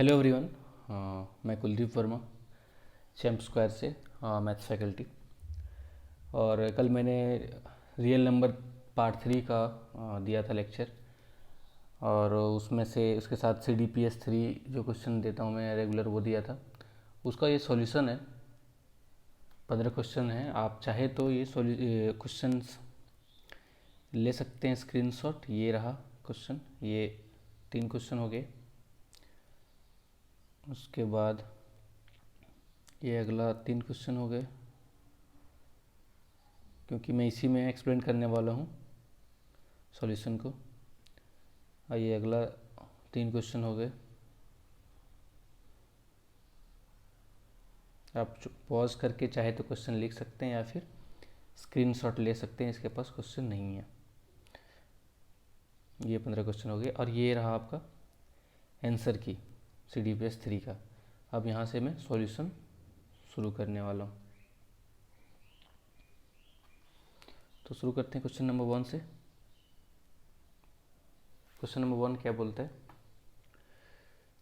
Hello everyone. मैं Kuldeep Verma, champ square से maths faculty. और कल मैंने रियल नंबर पार्ट 3 का दिया था लेक्चर। और उसमें से उसके साथ CDPS 3 जो क्वेश्चन देता हूँ मैं रेगुलर, वो दिया था। उसका ये सॉल्यूशन है। 15 क्वेश्चन है। आप चाहे तो ये क्वेश्चन ले सकते हैं स्क्रीनशॉट। ये रहा क्वेश्चन, ये 3 क्वेश्चन हो गए। उसके बाद ये अगला 3 क्वेश्चन हो गए, क्योंकि मैं इसी में एक्सप्लेन करने वाला हूँ सॉल्यूशन को। आइए, अगला 3 क्वेश्चन हो गए। आप पॉज करके चाहे तो क्वेश्चन लिख सकते हैं या फिर स्क्रीनशॉट ले सकते हैं, इसके पास क्वेश्चन नहीं है। ये 15 क्वेश्चन हो गए और ये रहा आपका आंसर की CDPS 3 का। अब यहाँ से मैं सॉल्यूशन शुरू करने वाला हूँ। तो शुरू करते हैं क्वेश्चन नंबर 1 से। क्वेश्चन नंबर 1 क्या बोलता है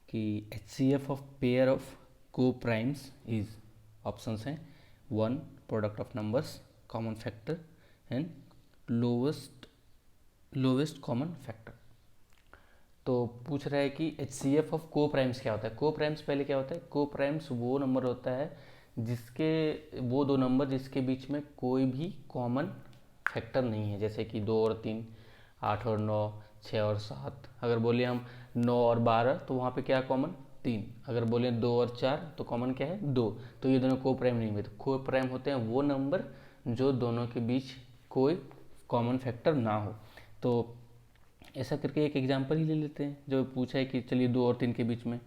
कि HCF ऑफ पेयर ऑफ को प्राइम्स इज, ऑप्शंस हैं 1 product of numbers, common factor and lowest common factor. तो पूछ रहा है कि HCF ऑफ को प्राइम्स क्या होता है। को प्राइम्स पहले क्या होता है? को प्राइम्स वो नंबर होता है जिसके, वो दो नंबर जिसके बीच में कोई भी कॉमन फैक्टर नहीं है। जैसे कि 2 और 3, 8 और 9, 6 और 7। अगर बोले हम 9 और 12 तो वहाँ पे क्या कॉमन? 3। अगर बोले 2 और 4 तो कॉमन क्या है? 2। तो ये दोनों को प्राइम नहीं हुए। तो को प्राइम होते हैं वो नंबर जो दोनों के बीच कोई कॉमन फैक्टर ना हो। तो ऐसा करके एक एग्जांपल ही ले लेते हैं। जो पूछा है कि चलिए 2 और 3 के बीच में,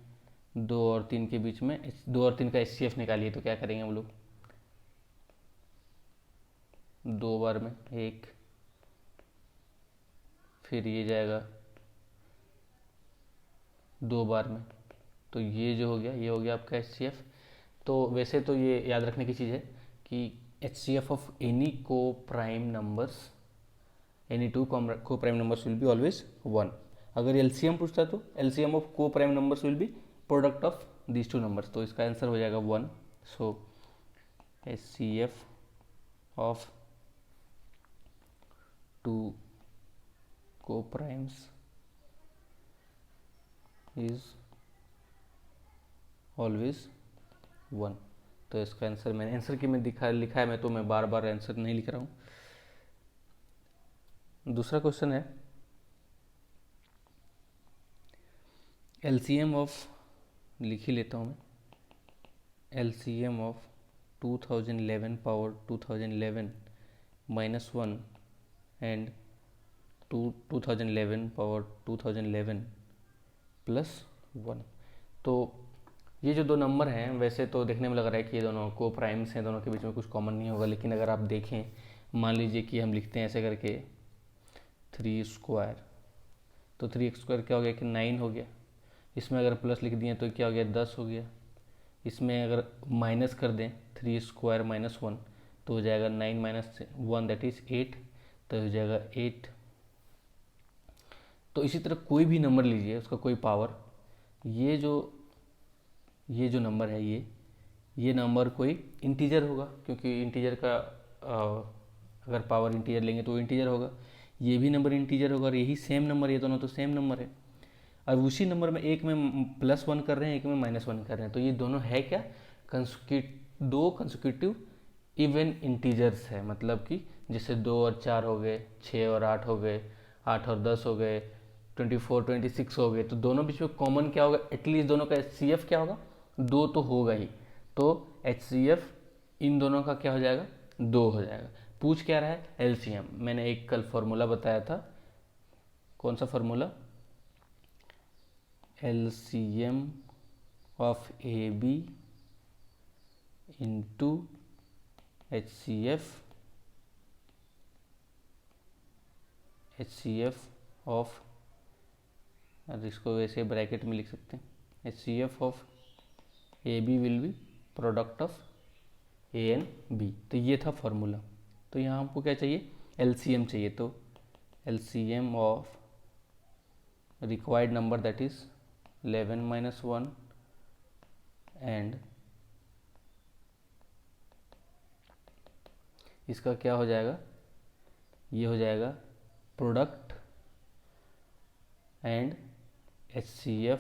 2 और 3 के बीच में 2 और 3 का HCF निकालिए। तो क्या करेंगे हम लोग? 2 बार में 1, फिर ये जाएगा 2 बार में, तो ये जो हो गया, ये हो गया आपका HCF। तो वैसे तो ये याद रखने की चीज़ है कि HCF ऑफ एनी को प्राइम नंबर्स, एनी टू को prime numbers will be always 1। अगर LCM पूछता तो LCM ऑफ को prime numbers will be product of these two numbers. तो इसका आंसर हो जाएगा 1। सो HCF ऑफ 2 को प्राइम्स इज ऑलवेज 1। तो इसका आंसर मैंने आंसर की में लिखा है। मैं तो मैं बार बार आंसर नहीं लिख रहा हूँ। दूसरा क्वेश्चन है LCM ऑफ, लिख ही लेता हूँ मैं, LCM of 2011 power 2011 -1 and 2011 power 2011 +1। तो ये जो दो नंबर हैं, वैसे तो देखने में लग रहा है कि ये दोनों को प्राइम्स हैं, दोनों के बीच में कुछ कॉमन नहीं होगा। लेकिन अगर आप देखें, मान लीजिए कि हम लिखते हैं ऐसे करके 3 स्क्वायर, तो 3 स्क्वायर क्या हो गया कि 9 हो गया। इसमें अगर प्लस लिख दिए तो क्या हो गया? 10 हो गया। इसमें अगर माइनस कर दें 3 स्क्वायर -1 तो हो जाएगा 9 - 1 दैट इज़ 8, तो हो जाएगा 8। तो इसी तरह कोई भी नंबर लीजिए, उसका कोई पावर, ये जो नंबर है, ये नंबर कोई इंटीजर होगा, क्योंकि इंटीजर का अगर पावर इंटीजर लेंगे तो इंटीजर होगा। ये भी नंबर इंटीजर होगा और यही सेम नंबर, ये दोनों तो सेम नंबर है। और उसी नंबर में एक में +1 कर रहे हैं, एक में -1 कर रहे हैं। तो ये दोनों है क्या? दो कंसेक्यूटिव इवन इंटीजर्स है। मतलब कि जैसे 2 और 4 हो गए, 6 और 8 हो गए, 8 और 10 हो गए, 24 26 हो गए। तो दोनों बीच में कॉमन क्या होगा? एटलीस्ट दोनों का HCF क्या होगा? 2 तो होगा ही। तो HCF इन दोनों का क्या हो जाएगा? 2 हो जाएगा। पूछ क्या रहा है? LCM। मैंने एक कल फॉर्मूला बताया था। कौन सा formula? LCM of AB into HCF of, इसको वैसे ब्रैकेट में लिख सकते हैं, HCF of AB will be product of A and B। तो ये था फॉर्मूला। तो यहाँ हमको क्या चाहिए? LCM चाहिए। तो LCM of required number that is 11 - 1 and इसका क्या हो जाएगा, ये हो जाएगा product and HCF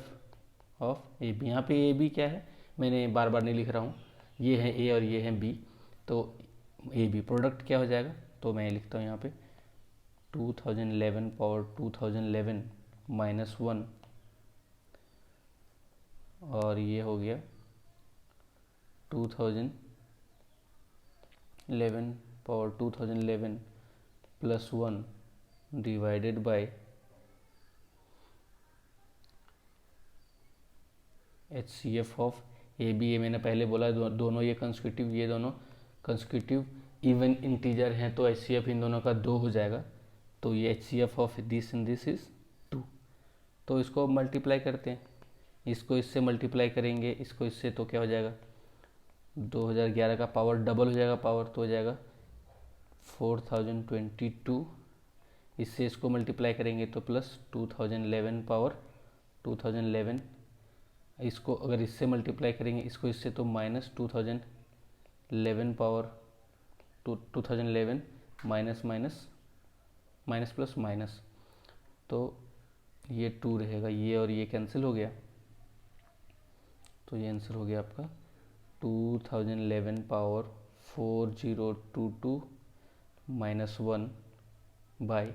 of a b. यहाँ पे ए बी क्या है, मैंने बार बार नहीं लिख रहा हूँ, ये है ए और ये है बी, तो ए बी प्रोडक्ट क्या हो जाएगा, तो मैं लिखता हूँ यहाँ पे 2011 पावर 2011 माइनस 1, और ये हो गया 2011 power 2011 plus 1 divided by HCF of a b. ये मैंने पहले बोला दोनों ये कंसेक्यूटिव, ये दोनों कंसेक्यूटिव इवन इंटीजर हैं, तो HCF इन दोनों का 2 हो जाएगा, तो ये HCF of this and this is 2। तो इसको मल्टीप्लाई करते हैं, इसको इससे मल्टीप्लाई करेंगे, इसको इससे, तो क्या हो जाएगा 2011 का पावर डबल हो जाएगा, पावर तो हो जाएगा 4022, इससे इसको मल्टीप्लाई करेंगे तो प्लस 2011 पावर 2011, इसको अगर इससे मल्टीप्लाई करेंगे इसको इससे तो minus 2011 power 2011 minus minus minus plus minus, तो ये 2 रहेगा, ये और ये कैंसिल हो गया, तो ये आंसर हो गया आपका 2011 पावर 4022 माइनस 1 बाय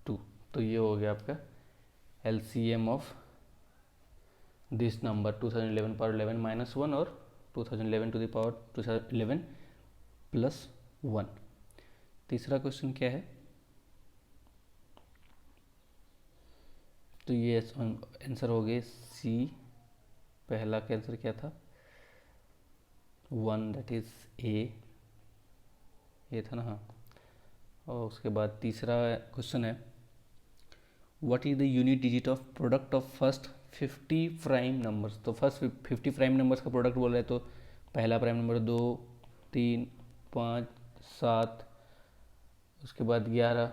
2। तो ये हो गया आपका LCM of this number 2011 power 11 minus 1 और 2011 टू द पावर 2011 प्लस 1। तीसरा क्वेश्चन क्या है, तो ये आंसर हो गए सी। पहला का आंसर क्या था 1, दैट इज ए, ये था ना, हाँ। और उसके बाद तीसरा क्वेश्चन है what is the unit digit of product of first 50 prime numbers. तो फर्स्ट 50 प्राइम नंबर्स का प्रोडक्ट बोल रहे हैं, तो पहला प्राइम नंबर 2, 3, 5, 7, उसके बाद 11,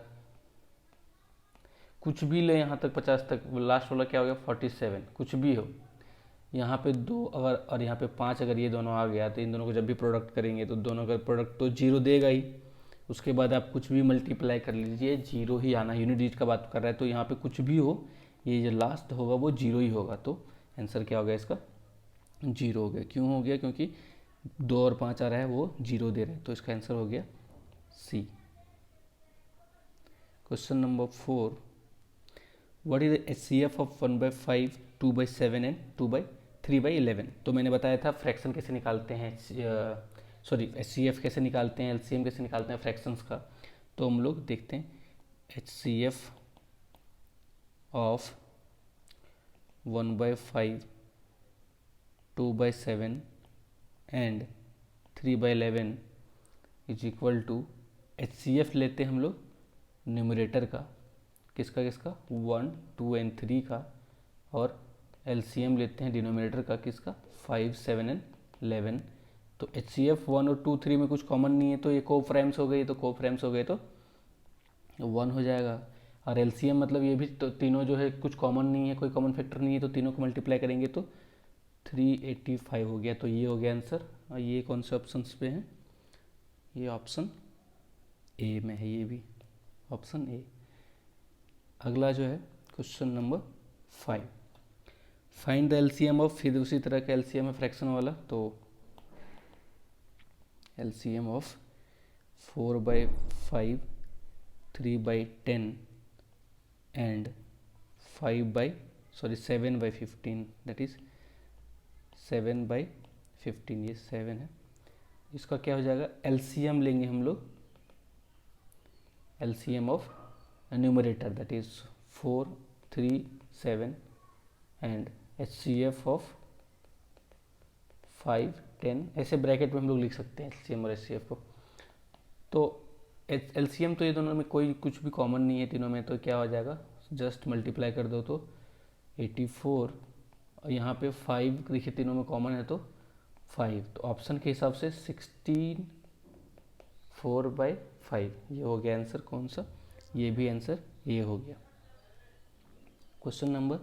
कुछ भी ले यहाँ तक 50 तक, लास्ट वाला क्या हो गया 47, कुछ भी हो, यहाँ पे 2 अगर और यहाँ पे 5 अगर ये दोनों आ गया तो इन दोनों को जब भी प्रोडक्ट करेंगे तो दोनों का प्रोडक्ट तो 0 देगा ही। उसके बाद आप कुछ भी मल्टीप्लाई कर लीजिए, 0 ही आना, यूनिट डिजिट का बात कर रहा है, तो यहाँ पे कुछ भी हो, ये जो लास्ट होगा वो 0 ही होगा, तो आंसर क्या हो गया इसका 0 हो गया। क्यों हो गया, क्योंकि 2 और 5 आ रहा है वो 0 दे रहे हैं, तो इसका आंसर हो गया C. Question number 4, what is the HCF of 1/5, 2/7 and 2/3/11। तो मैंने बताया था फ्रैक्शन कैसे निकालते हैं, सॉरी HCF कैसे निकालते हैं, LCM कैसे निकालते हैं फ्रैक्शंस का। तो हम लोग देखते हैं HCF of 1/5, 2/7 and 3/11 is equal to, HCF लेते हैं हम लोग न्यूमरेटर का, किसका 1, 2 एंड 3 का, और LCM लेते हैं डिनोमिनेटर का, किसका 5, 7 एंड 11। तो HCF 1 और 2, 3 में कुछ कॉमन नहीं है, तो ये कोफ्रेम्स हो गई, तो कोफ्रेम्स हो गए तो 1 हो जाएगा। और LCM मतलब ये भी तो तीनों जो है कुछ कॉमन नहीं है, कोई कॉमन फैक्टर नहीं है, तो तीनों को मल्टीप्लाई करेंगे तो 385 हो गया। तो ये हो गया आंसर। और ये कौन से ऑप्शन पे हैं, ये ऑप्शन ए में है, ये भी ऑप्शन ए। अगला जो है question number 5, find the LCM of, फिर उसी तरह का LCM है फ्रैक्शन वाला, तो LCM of 4/5, 3/10 and 7/15, that is 7/15, ये 7 है। इसका क्या हो जाएगा, LCM लेंगे हम लोग, LCM of numerator that is 4, 3, 7 and HCF of 5, 10, ऐसे ब्रैकेट में हम लोग लिख सकते हैं LCM और HCF को। तो LCM तो ये दोनों में कोई कुछ भी कॉमन नहीं है तीनों में, तो क्या हो जाएगा, जस्ट मल्टीप्लाई कर दो तो 84, और यहाँ पे 5 देखिए तीनों में कॉमन है तो 5, तो ऑप्शन के हिसाब से 16, 4/5 ये हो गया आंसर। कौन सा, ये भी आंसर ये हो गया। क्वेश्चन नंबर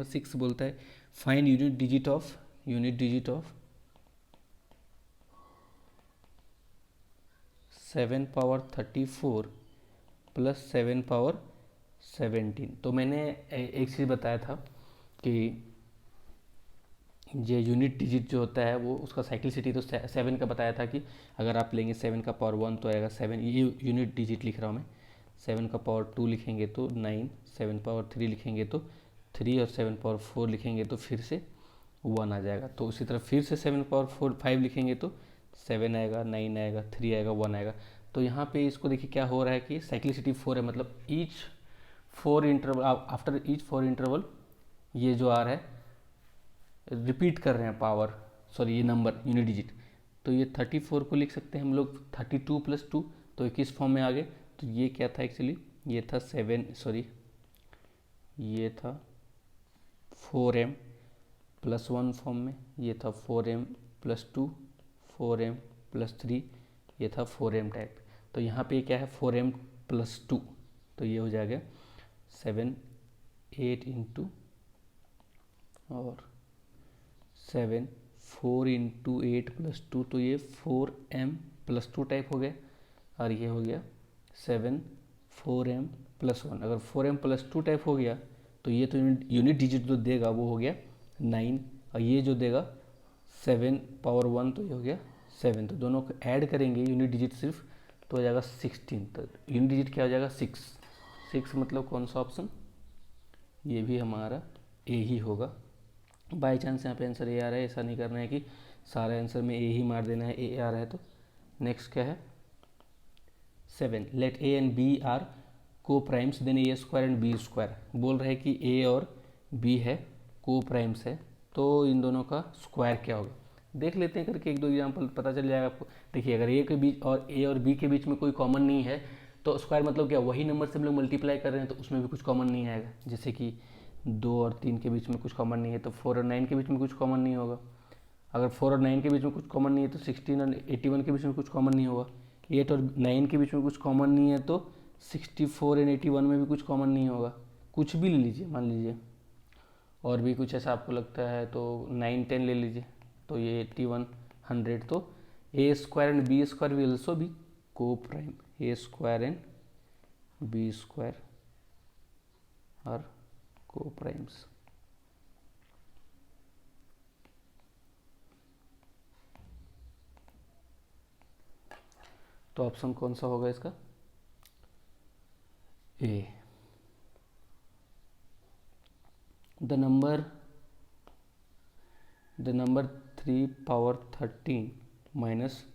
6 बोलता है find unit digit of 7 power 34 plus 7 power 17। तो मैंने एक चीज़ बताया था कि ये यूनिट डिजिट जो होता है वो उसका साइक्लिसिटी तो 7 का बताया था कि अगर आप लेंगे 7 का पावर 1 तो आएगा 7, ये यूनिट डिजिट लिख रहा हूँ मैं। 7 का पावर 2 लिखेंगे तो 9, 7 पावर 3 लिखेंगे तो 3 और 7 पावर 4 लिखेंगे तो फिर से 1 आ जाएगा। तो उसी तरह फिर से 7 पावर 5 लिखेंगे तो 7 आएगा, 9 आएगा, 3 आएगा, 1 आएगा। तो यहाँ पे इसको देखिए क्या हो रहा है कि साइक्लिसिटी 4 है, मतलब each 4 interval, after each 4 interval ये जो आ रहा है रिपीट कर रहे हैं पावर, सॉरी ये नंबर यूनिट डिजिट। तो ये 34 को लिख सकते हैं हम लोग 32 प्लस 2, तो ये किस फॉर्म में आ गए? तो ये क्या था एक्चुअली, ये था 7, सॉरी ये था 4m प्लस 1 फॉर्म में, ये था 4m प्लस 2, 4m प्लस 3, ये था 4m टाइप। तो यहाँ पे क्या है 4m प्लस 2, तो ये हो जाएगा 7, 8 इंटू और 7, 4 इंटू 8 प्लस 2, तो ये 4m प्लस 2 टाइप हो गया। और ये हो गया 7, 4m प्लस 1। अगर 4m प्लस 2 टाइप हो गया तो ये तो यूनिट डिजिट जो देगा वो हो गया 9, और ये जो देगा 7 पावर 1, तो ये हो गया 7। तो दोनों को ऐड करेंगे यूनिट डिजिट सिर्फ, तो हो जाएगा 16। तो यूनिट डिजिट क्या हो जाएगा 6 मतलब कौन सा ऑप्शन, ये भी हमारा ए ही होगा। बाई चांस यहाँ पे आंसर ए आ रहा है, ऐसा नहीं करना है कि सारा आंसर में ए ही मार देना है, ए आ रहा है तो। नेक्स्ट क्या है 7, let a and b are coprimes then a square and b square. बोल रहे हैं कि ए और बी है, को प्राइम्स है, तो इन दोनों का स्क्वायर क्या होगा। देख लेते हैं करके, एक दो एग्जाम्पल पता चल जाएगा आपको। देखिए अगर ए और बी के बीच में कोई कॉमन नहीं है तो स्क्वायर मतलब क्या, वही नंबर से हम लोग मल्टीप्लाई कर रहे हैं तो उसमें भी कुछ कॉमन नहीं आएगा। जैसे कि 2 और 3 के बीच में कुछ कॉमन नहीं है तो 4 और 9 के बीच में कुछ कॉमन नहीं होगा। अगर 4 और 9 के बीच में कुछ कॉमन नहीं है तो 16 और 81 के बीच में कुछ कॉमन नहीं होगा। 8 और 9 के बीच में कुछ कॉमन नहीं है तो 64 एंड 81 में भी कुछ कॉमन नहीं होगा। कुछ भी ले लीजिए, मान लीजिए और भी कुछ ऐसा आपको लगता है तो 9, 10 ले लीजिए, तो ये 81, 100। तो a square and b square will also be coprime, a square and b square are coprimes. तो ऑप्शन कौन सा होगा इसका, A. The number 3 power 13 minus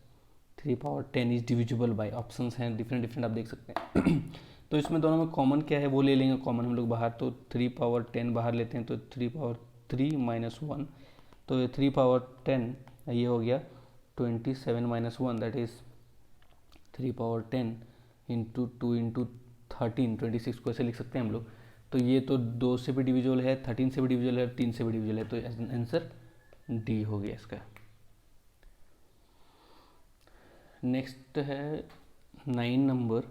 3 power 10 is divisible by, options हैं डिफरेंट आप देख सकते हैं। तो इसमें दोनों में कॉमन क्या है वो ले लेंगे कॉमन हम लोग बाहर, तो 3 पावर 10 बाहर लेते हैं तो 3 पावर 3 माइनस 1, तो ये 3 पावर 10 ये हो गया 27 minus 1, that is 3 power 10 into 2 into 13, 26 को ऐसे लिख सकते हैं हम लोग। तो ये तो 2 से भी डिविजिबल है, 13 से भी डिविजिबल है, 3 से भी डिविजिबल है, तो आंसर डी हो गया इसका। नेक्स्ट है 9 number,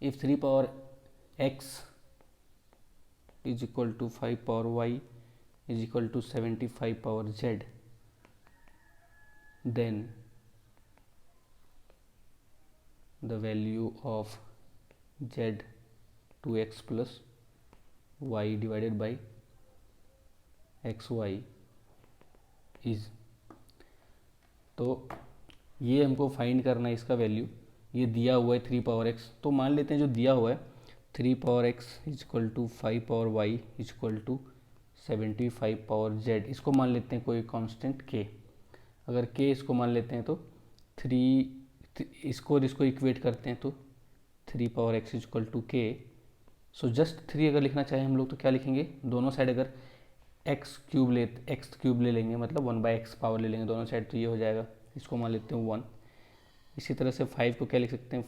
if 3 power x is equal to 5 power y is equal to 75 power z, then the value of z 2x plus y divided by xy is, तो ये हमको फाइंड करना है इसका वैल्यू। ये दिया हुआ है 3 पावर x, तो मान लेते हैं जो दिया हुआ है 3 power x is equal to 5 power y is equal to 75 power z, इसको मान लेते हैं कोई कांस्टेंट k। अगर k इसको मान लेते हैं तो 3 इसको और इसको इक्वेट करते हैं तो 3 power x is equal to k। So just 3 अगर लिखना चाहें हम लोग तो क्या लिखेंगे, दोनों साइड अगर x क्यूब ले लेंगे, मतलब 1/x पावर ले लेंगे दोनों साइड, तो ये हो जाएगा, इसको मान लेते हैं 1। इसी तरह से 5 को क्या लिख सकते हैं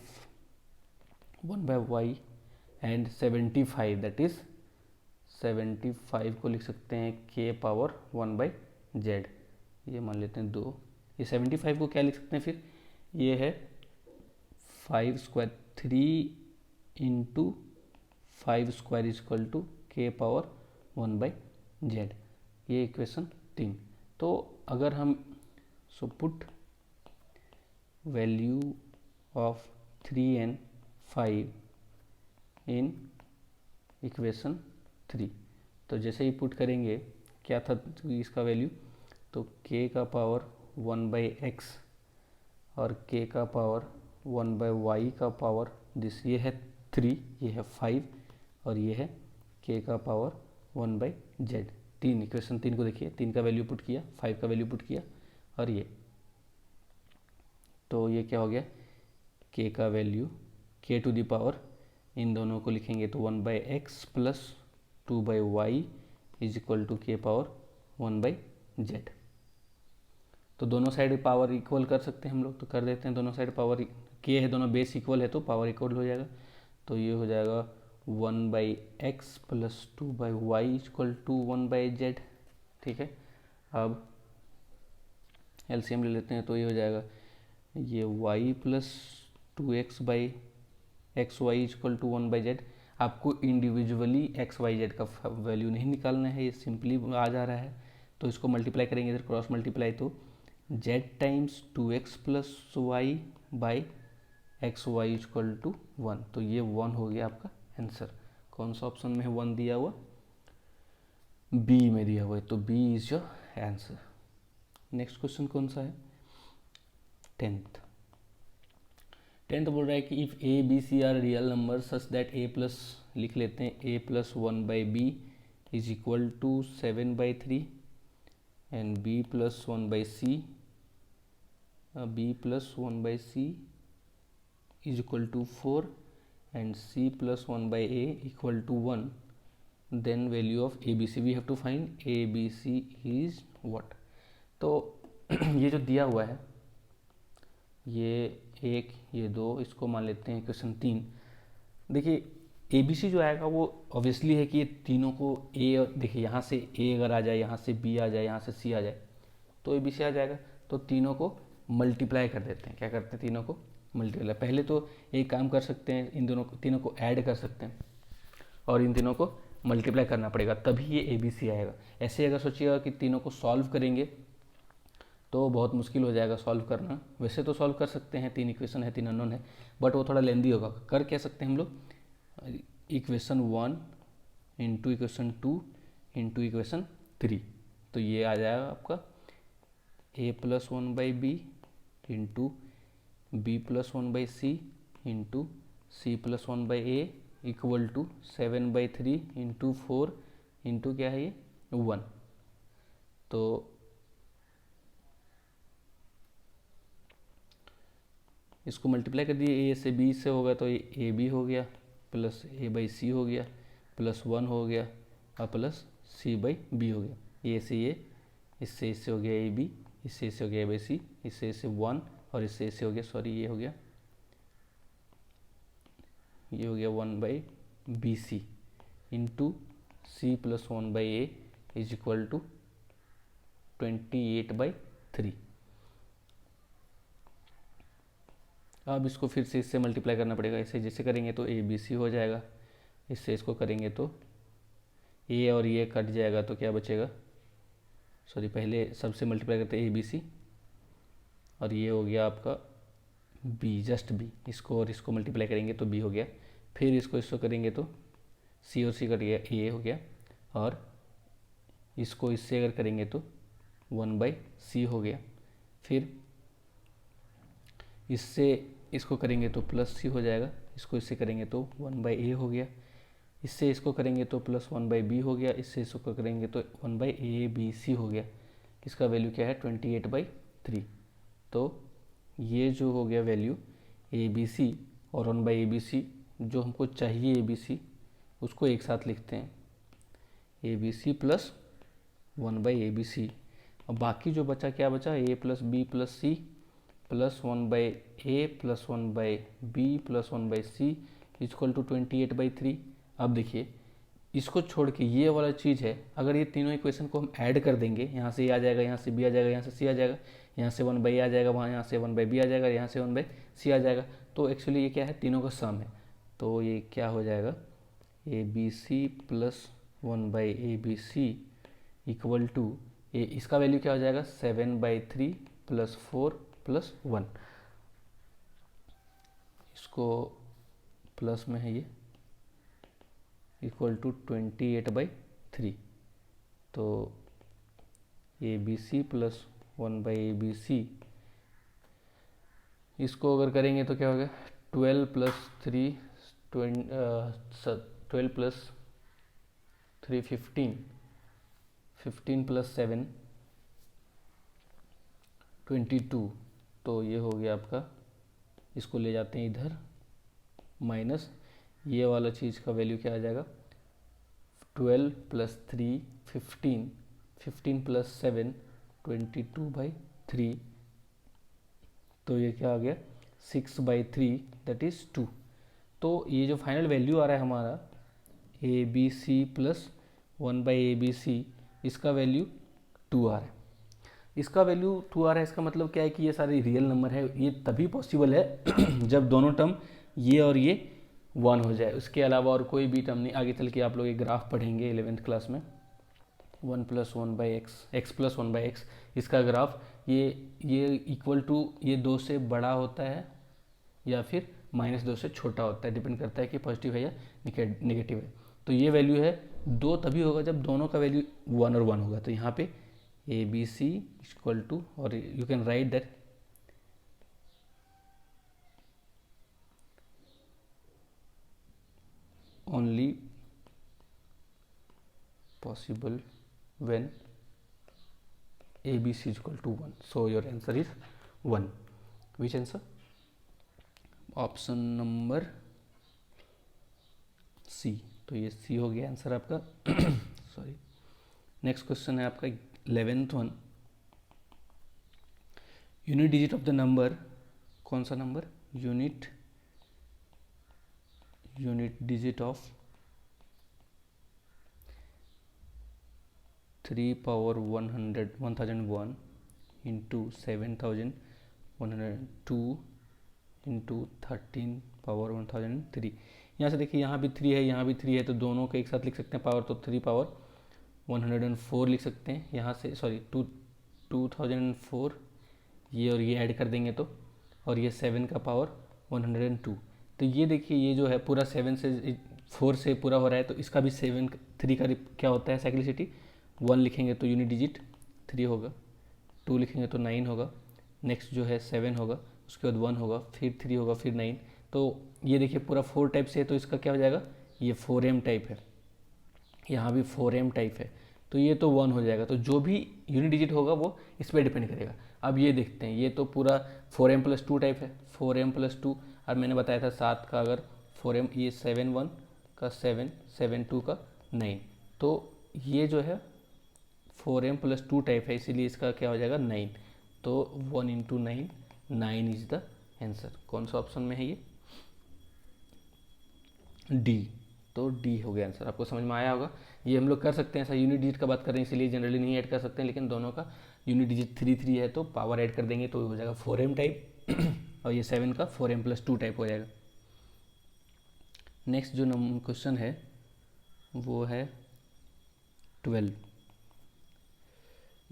1/y एंड 75 दैट इज 75 को लिख सकते हैं k पावर 1/z, ये मान लेते हैं 2। ये 75 को क्या लिख सकते हैं फिर, ये है 5 square, 3 into 5 square is equal to k power 1/z। Z, ये इक्वेशन 3। तो अगर हम put value of 3 and 5 in equation 3, तो जैसे ही पुट करेंगे क्या था इसका वैल्यू, तो k का पावर 1/x और k का पावर 1/y का पावर दिस, ये है 3, ये है 5 और ये है k का पावर 1/z। तीन इक्वेशन 3 को देखिए, 3 का वैल्यू पुट किया, 5 का वैल्यू पुट किया और ये, तो ये क्या हो गया, k का value k to the power, इन दोनों को लिखेंगे तो 1/x plus 2/y is equal to k power 1/z। तो दोनों साइड पावर इक्वल कर सकते हैं हम लोग, तो कर देते हैं दोनों साइड पावर, k है, दोनों बेस इक्वल है तो पावर इक्वल हो जाएगा। तो ये हो जाएगा 1/x plus 2/y equal to 1/z। ठीक है, अब एलसीएम ले लेते हैं, तो ये हो जाएगा ये y plus 2x by x y equal to 1/z। आपको इंडिविजुअली एक्स वाई जेड का वैल्यू नहीं निकालना है, ये सिंपली आ जा रहा है। तो इसको मल्टीप्लाई करेंगे, इधर क्रॉस मल्टीप्लाई, तो z times 2x plus y by x y equal to 1, तो ये 1 हो गया आपका आंसर। कौन सा ऑप्शन में है 1 दिया हुआ, बी में दिया हुआ है, तो B is your answer. Next question कौन सा है, 10th बोल रहा है कि if a b c are real number such that a plus, लिख लेते हैं a plus 1/b is equal to 7/3 and b plus 1/c, b plus 1/c is equal to 4 and c plus 1/a equal to 1, then value of a b c, we have to find a b C is what. तो ये जो दिया हुआ है, ये 1, ये 2, इसको मान लेते हैं क्वेश्चन 3। देखिए ए बी सी जो आएगा वो ऑब्वियसली है कि ये तीनों को ए, देखिए यहाँ से ए अगर आ जाए, यहाँ से बी आ जाए, यहाँ से सी आ जाए, तो ए बी सी आ जाएगा। तो तीनों को मल्टीप्लाई कर देते हैं, क्या करते हैं, तीनों को मल्टीप्लाई। पहले तो एक काम कर सकते हैं, इन दोनों को, तीनों को ऐड कर सकते हैं और इन तीनों को मल्टीप्लाई करना पड़ेगा, तभी ये ए बी सी आएगा। ऐसे अगर सोचिएगा कि तीनों को सॉल्व करेंगे तो बहुत मुश्किल हो जाएगा सॉल्व करना। वैसे तो सॉल्व कर सकते हैं, 3 इक्वेशन है, 3 अननोन है, बट वो थोड़ा लेंदी होगा। कर क्या सकते हैं हम लोग, equation 1 into equation 2 into equation 3, तो ये आ जाएगा आपका a plus 1/b into b plus 1/c into c plus 1/a equal to 7/3 into 4 into क्या है ये 1। तो इसको मल्टीप्लाई कर दिए, ए से बी से होगा तो ये ए बी हो गया, प्लस a/c हो गया, प्लस 1 हो गया और प्लस c/b हो गया। ए से ये, इससे इससे हो गया ए बी, इससे इससे हो गया a/c, इससे इससे 1 और इससे इससे हो गया, सॉरी ये हो गया 1/bc into c plus 1/a is equal to 28/3। अब इसको फिर से इससे मल्टीप्लाई करना पड़ेगा, इसे जैसे करेंगे तो ए बी सी हो जाएगा, इससे इसको करेंगे तो ए और ये कट जाएगा, तो क्या बचेगा, सॉरी पहले सबसे मल्टीप्लाई करते हैं ए बी सी और ये हो गया आपका बी, जस्ट बी, इसको और इसको मल्टीप्लाई करेंगे तो बी हो गया, फिर इसको करेंगे तो सी और सी कट गया, ए हो गया, और इसको इससे अगर करेंगे तो 1/c हो गया, फिर इससे इसको करेंगे तो प्लस सी हो जाएगा, इसको इससे करेंगे तो 1/a हो गया, इससे इसको करेंगे तो प्लस 1/b हो गया, इससे इसको करेंगे तो 1/abc हो गया। इसका वैल्यू क्या है 28/3। तो ये जो हो गया वैल्यू abc और 1/abc, जो हमको चाहिए abc उसको एक साथ लिखते हैं, abc प्लस 1/abc, और बाकी जो बचा क्या बचा, a plus b plus c plus 1/a plus 1/b plus 1/c equal to 28/3। अब देखिए इसको छोड़ के ये वाला चीज़ है, अगर ये तीनों इक्वेशन को हम ऐड कर देंगे, यहाँ से ए आ जाएगा, यहाँ से बी आ जाएगा, यहाँ से सी आ जाएगा, यहाँ से 1/a आ जाएगा, वहाँ यहाँ से 1/b आ जाएगा, यहाँ से 1/c आ जाएगा, तो एक्चुअली ये क्या है, तीनों का सम है। तो ये क्या हो जाएगा, abc plus 1/abc equal to इसका वैल्यू क्या हो जाएगा 7/3 + 4 + 1, इसको प्लस में है ये, इक्वल टू 28/3। तो ABC + 1/ABC, इसको अगर करेंगे तो क्या होगा 12 + 3 12 + 3 15, 15 + 7 22। तो ये हो गया आपका, इसको ले जाते हैं इधर, माइनस ये वाला चीज़ का वैल्यू क्या आ जाएगा 12 + 3 15, 15 + 7 22/3। तो ये क्या आ गया 6/3, दैट इज़ 2। तो ये जो फाइनल वैल्यू आ रहा है हमारा ABC + 1/ABC, इसका वैल्यू 2 आ रहा है। इसका वैल्यू 2 आ रहा है, इसका मतलब क्या है कि ये सारे रियल नंबर है। ये तभी पॉसिबल है जब दोनों टर्म ये और ये 1 हो जाए। उसके अलावा और कोई भी टर्म नहीं। आगे चल के आप लोग एक ग्राफ पढ़ेंगे 11th क्लास में, 1 + 1/x, x + 1/x, इसका ग्राफ ये इक्वल टू ये 2 से बड़ा होता है या फिर -2 से छोटा होता है, डिपेंड करता है कि पॉजिटिव है या नेगेटिव है। तो ये वैल्यू है 2 तभी होगा जब दोनों का वैल्यू 1 और 1 होगा। तो यहाँ पे ABC इक्वल टू, और you can write that only possible when ABC is equal to 1. So your answer is 1. Which answer? Option number C। तो ये C हो गया आंसर आपका। सॉरी, नेक्स्ट क्वेश्चन है आपका 11th one. Unit digit of the number, कौन सा number, unit digit of 3/1001 into 7102 into 13/1003। यहाँ से देखिए, यहाँ भी 3 है, यहाँ भी 3 है, तो दोनों के एक साथ लिख सकते हैं पावर, तो 3/104 लिख सकते हैं। यहाँ से सॉरी 2004, ये और ये ऐड कर देंगे तो, और ये 7 का पावर 102। तो ये देखिए, ये जो है पूरा 7 से 4 से पूरा हो रहा है, तो इसका भी 7 3 का क्या होता है साइक्लिसिटी, 1 लिखेंगे तो यूनिट डिजिट 3 होगा, 2 लिखेंगे तो 9 होगा, नेक्स्ट जो है 7 होगा, उसके बाद 1 होगा, फिर 3 होगा, फिर 9। तो ये देखिए पूरा 4 टाइप से है, तो इसका क्या हो जाएगा, ये 4m टाइप है, यहाँ भी 4m टाइप है, तो ये तो 1 हो जाएगा। तो जो भी यूनिट डिजिट होगा वो इस पर डिपेंड करेगा। अब ये देखते हैं, ये तो पूरा 4m + 2 टाइप है, 4m + 2। अब मैंने बताया था 7 का अगर 4m, ये 7 1 का 7, 7 2 का 9, तो ये जो है 4m + 2 टाइप है, इसीलिए इसका क्या हो जाएगा 9। तो 1 × 9, 9 इज द आंसर। कौन सा ऑप्शन में है ये, डी। तो डी हो गया आंसर। आपको समझ में आया होगा। ये हम लोग कर सकते हैं, ऐसा यूनिट डिजिट का बात कर रहे हैं इसीलिए जनरली नहीं ऐड कर सकते हैं, लेकिन दोनों का यूनिट डिजिट 3 3 है, तो पावर ऐड कर देंगे तो हो जाएगा 4m टाइप और ये 7 का 4m + 2 टाइप हो जाएगा। नेक्स्ट जो क्वेश्चन है वो है 12।